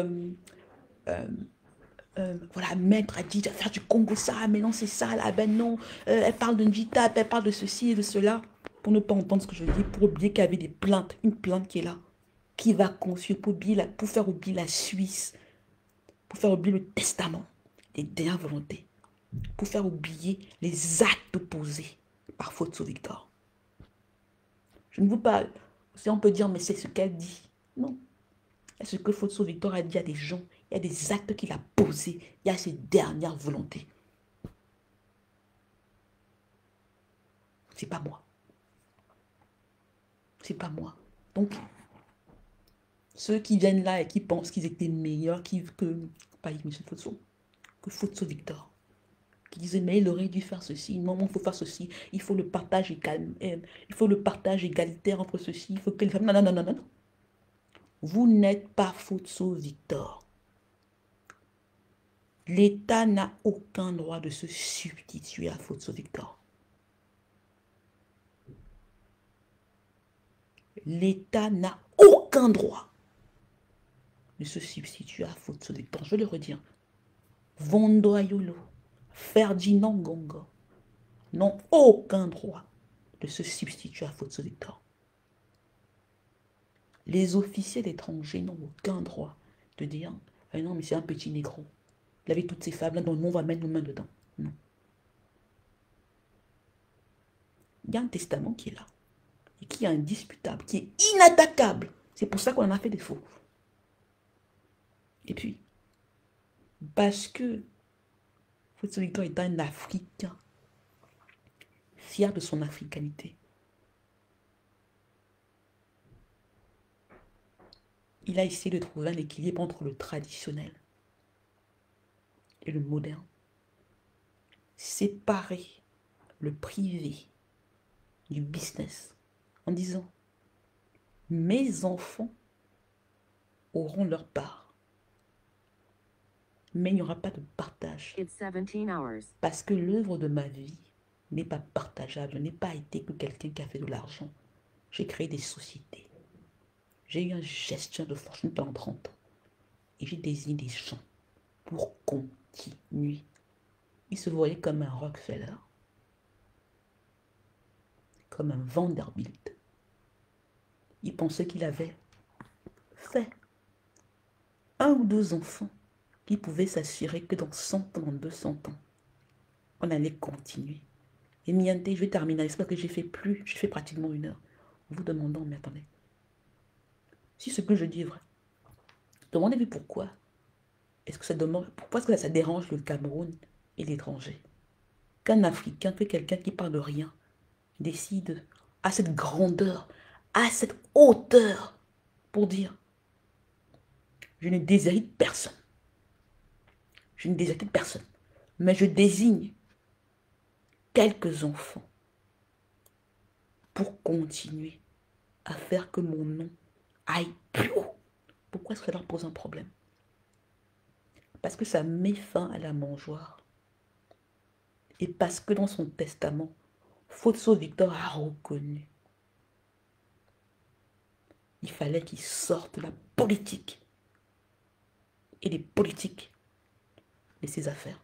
voilà, mettre à dire, faire du Congo ça, mais non, c'est ça, là, ben non, elle parle de Njitap, elle parle de ceci et de cela, pour ne pas entendre ce que je dis, pour oublier qu'il y avait des plaintes, une plainte qui est là, qui va construire pour, pour faire oublier la Suisse, pour faire oublier le testament, les dernières volontés, pour faire oublier les actes posés par Faute Victor. Je ne vous parle, si on peut dire, mais c'est ce qu'elle dit. Non. C'est ce que Faute Victor a dit à des gens. Il y a des actes qu'il a posés. Il y a ses dernières volontés. C'est pas moi. C'est pas moi. Donc, ceux qui viennent là et qui pensent qu'ils étaient meilleurs pas M. Faute, que Faute Victor, qui disait, mais il aurait dû faire ceci, non, il faut faire ceci, il faut le partage égalitaire entre ceci, il faut que les femmes... Non, non, non, non, non. Vous n'êtes pas Faute Victor. L'État n'a aucun droit de se substituer à Faute Victor. L'État n'a aucun droit de se substituer à Faute Victor. Je vais le redire. Vondoayolo, Ferdinand Gongo n'ont aucun droit de se substituer à Faute Victor. Les officiers étrangers n'ont aucun droit de dire ah non, mais c'est un petit négro. Il avait toutes ces femmes-là, donc nous, on va mettre nos mains dedans. Non. Il y a un testament qui est là, et qui est indisputable, qui est inattaquable. C'est pour ça qu'on en a fait des faux. Et puis, parce que Faute Victor est un Africain, fier de son africanité, il a essayé de trouver un équilibre entre le traditionnel et le moderne. Séparer le privé du business en disant mes enfants auront leur part, mais il n'y aura pas de partage. Parce que l'œuvre de ma vie n'est pas partageable. Je n'ai pas été que quelqu'un qui a fait de l'argent. J'ai créé des sociétés. J'ai eu un gestion de fortune pendant 30 ans. Et j'ai désigné des gens pour continuer. Il se voyait comme un Rockefeller, comme un Vanderbilt. Il pensait qu'il avait fait un ou deux enfants qui pouvaient s'assurer que dans 100 ans, dans 200 ans, on allait continuer. Et Miante, je vais terminer. J'espère que j'ai fait pratiquement 1 heure. Vous demandant, mais attendez. Si ce que je dis est vrai, demandez-vous pourquoi. Pourquoi est-ce que ça dérange le Cameroun et l'étranger? Qu'un Africain, que quelqu'un qui parle de rien, décide à cette grandeur, à cette hauteur, pour dire je ne déshérite personne. Je ne déshérite personne. Mais je désigne quelques enfants pour continuer à faire que mon nom aille plus haut. Pourquoi est-ce que ça leur pose un problème? Parce que ça met fin à la mangeoire. Et parce que dans son testament, Faute Victor a reconnu il fallait qu'il sorte la politique et les politiques de ses affaires.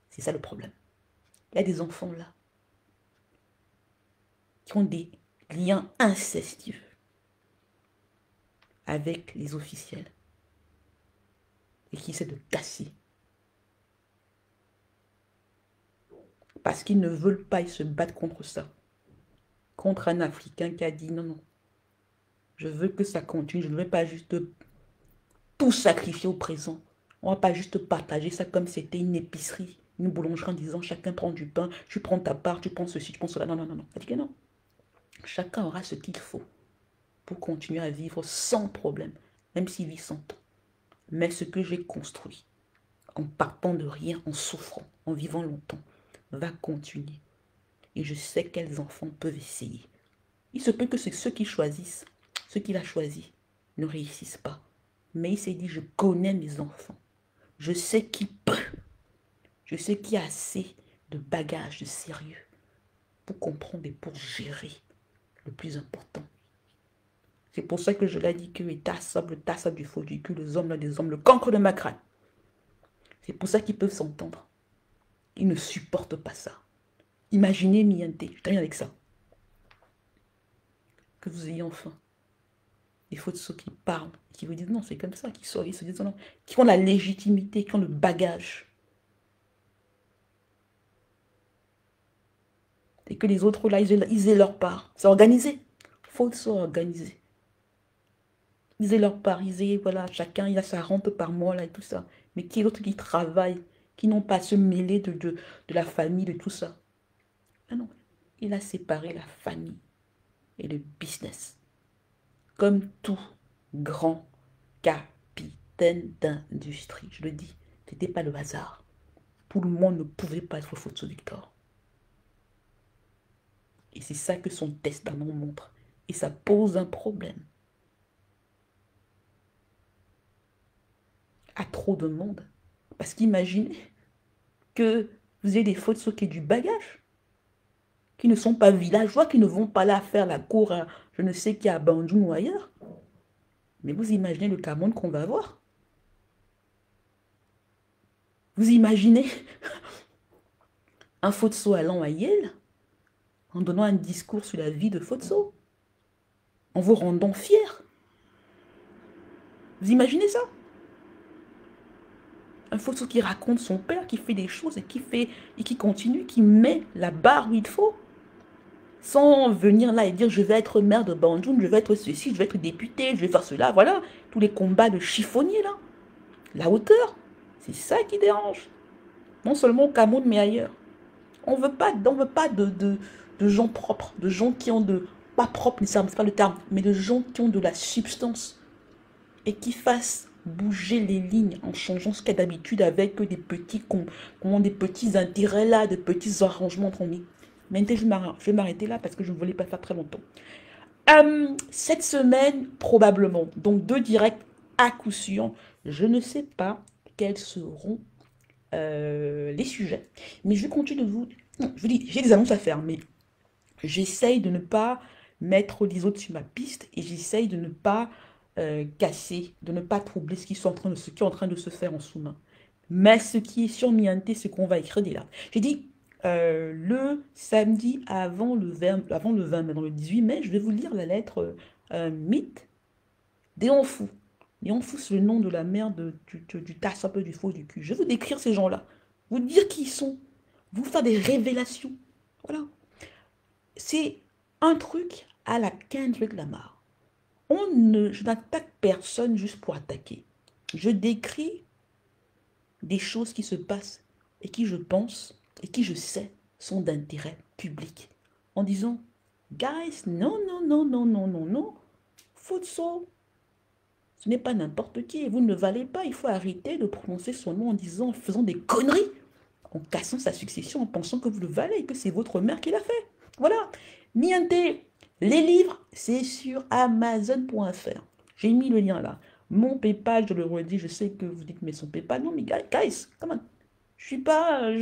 C'est ça le problème. Il y a des enfants là qui ont des liens incestueux avec les officiels et qui essaient de casser. Parce qu'ils ne veulent pas, ils se battent contre ça. Contre un Africain qui a dit non, non. Je veux que ça continue. Je ne veux pas juste tout sacrifier au présent. On ne va pas juste partager ça comme si c'était une épicerie, une boulangerie en disant chacun prend du pain, tu prends ta part, tu prends ceci, tu prends cela. Non, non, non, non. Elle dit que non. Chacun aura ce qu'il faut pour continuer à vivre sans problème, même s'il vit 100 ans. Mais ce que j'ai construit, en partant de rien, en souffrant, en vivant longtemps, va continuer. Et je sais quels enfants peuvent essayer. Il se peut que ceux qui choisissent, ceux qu'il a choisis, ne réussissent pas. Mais il s'est dit, je connais mes enfants. Je sais qui peut. Je sais qu'il y a assez de bagages, de sérieux, pour comprendre et pour gérer le plus important. C'est pour ça que je l'ai dit que le tasse du faux du cul, les hommes là, des hommes, le cancre de ma crâne. C'est pour ça qu'ils peuvent s'entendre. Ils ne supportent pas ça. Imaginez Mienté, je termine avec ça. Que vous ayez enfin des fautes de ceux qui parlent, qui vous disent non, c'est comme ça, qui se disent non, qui ont la légitimité, qui ont le bagage. Et que les autres là, ils aient leur part. C'est organisé. Faut que ce soit organisé. Ils aient leur part, ils aient, voilà, chacun il a sa rente par mois là et tout ça. Mais qui est l'autre qui travaille, qui n'ont pas à se mêler de la famille, de tout ça. Ah non, il a séparé la famille et le business. Comme tout grand capitaine d'industrie, je le dis, c'était pas le hasard. Tout le monde ne pouvait pas être Fotso Victor. Et c'est ça que son testament montre. Et ça pose un problème à trop de monde. Parce qu'imaginez que vous ayez des Fotso qui ont du bagage, qui ne sont pas villageois, qui ne vont pas là faire la cour à je ne sais qui à Bandung ou ailleurs. Mais vous imaginez le Cameroun qu'on va avoir. Vous imaginez un Fotso allant à Yale, en donnant un discours sur la vie de Fotso, en vous rendant fier. Vous imaginez ça? Un Fotso qui raconte son père, qui fait des choses et qui continue, qui met la barre où il faut. Sans venir là et dire je vais être maire de Bandung, je vais être ceci, je vais être député, je vais faire cela, voilà. Tous les combats de chiffonnier là. La hauteur, c'est ça qui dérange. Non seulement au Cameroun, mais ailleurs. On veut pas de gens propres, de gens qui ont de... Pas propres nécessairement, c'est pas le terme, mais de gens qui ont de la substance. Et qui fassent bouger les lignes en changeant ce qu'il y a d'habitude avec des petits intérêts là, de petits arrangements entre amis. Maintenant, je vais m'arrêter là parce que je ne voulais pas faire très longtemps. Cette semaine, probablement, donc 2 directs à coup sûr. Je ne sais pas quels seront les sujets, mais je continue de vous... Non, je vous dis, j'ai des annonces à faire, mais j'essaye de ne pas mettre les autres sur ma piste et j'essaye de ne pas casser, de ne pas troubler ce qui est en train de se faire en sous-main. Mais ce qui est sur Mianté, c'est qu'on va écrire des larmes. J'ai dit le samedi avant le 20 mai, dans le 18 mai, je vais vous lire la lettre mythe d'Éonfou. Éonfou, c'est le nom de la mère du tasse un peu du faux du cul. Je vais vous décrire ces gens-là, vous dire qui ils sont, vous faire des révélations. Voilà. C'est un truc à la Kendrick Lamar. Je n'attaque personne juste pour attaquer. Je décris des choses qui se passent et qui, je pense, et qui, je sais, sont d'intérêt public. En disant, guys, non, non, non, non, non, non, non, Fotso, ce n'est pas n'importe qui, vous ne valez pas, il faut arrêter de prononcer son nom en faisant des conneries, en cassant sa succession, en pensant que vous le valez et que c'est votre mère qui l'a fait. Voilà. Niente. Les livres, c'est sur Amazon.fr. J'ai mis le lien là. Mon PayPal, je le redis, je sais que vous dites, mais son PayPal, non, mais guys, comment? Je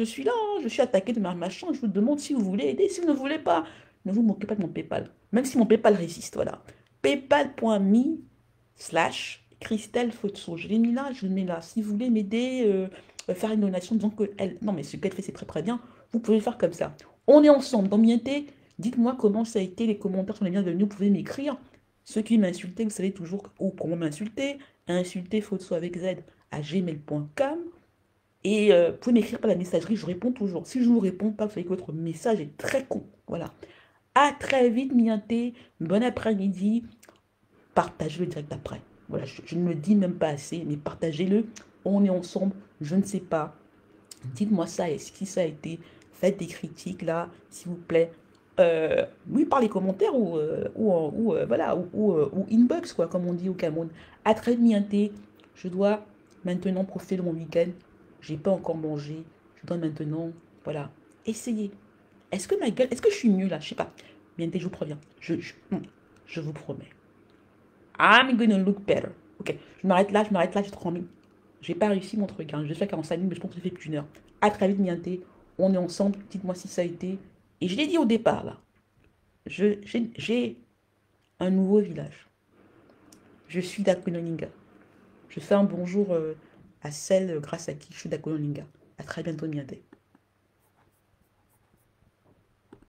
suis là, hein, je suis attaqué de ma machin, je vous demande si vous voulez aider, si vous ne voulez pas, ne vous moquez pas de mon PayPal. Même si mon PayPal résiste, voilà. paypal.me/Christelle Fotso. Je l'ai mis là, je le mets là. Si vous voulez m'aider, faire une donation, disons que elle... Non, mais ce qu'elle fait, c'est très très bien. Vous pouvez le faire comme ça. On est ensemble. Dans Mienté, dites-moi comment ça a été, les commentaires sont les bienvenus, vous pouvez m'écrire. Ceux qui m'insultaient, vous savez toujours comment m'insulter. Insulter Fotso avec Z à gmail.com. Et vous pouvez m'écrire par la messagerie, je réponds toujours. Si je ne vous réponds pas, vous savez que votre message est très con. Voilà. À très vite, Mienté. Bon après-midi. Partagez le direct après. Voilà, je ne le dis même pas assez, mais partagez-le. On est ensemble. Je ne sais pas. Dites-moi ça, est-ce que ça a été. Faites des critiques là, s'il vous plaît. Oui, par les commentaires voilà, ou inbox, quoi, comme on dit au Cameroun. À très bientôt. Je dois maintenant profiter de mon week-end. J'ai pas encore mangé. Je dois maintenant, voilà, essayer. Est-ce que ma gueule, est-ce que je suis mieux là? Je sais pas. Bientôt, je vous préviens. Je vous promets. I'm gonna look better. Ok, je m'arrête là, j'ai trop envie. J'ai pas réussi mon truc, hein. Je fais 45 minutes, mais je pense que j'ai fait plus d'une heure. À très vite, bientôt. On est ensemble. Dites-moi si ça a été. Et je l'ai dit au départ, là. J'ai un nouveau village. Je suis d'Akonolinga. Je fais un bonjour à celle grâce à qui je suis d'Akonolinga. À très bientôt, Niente.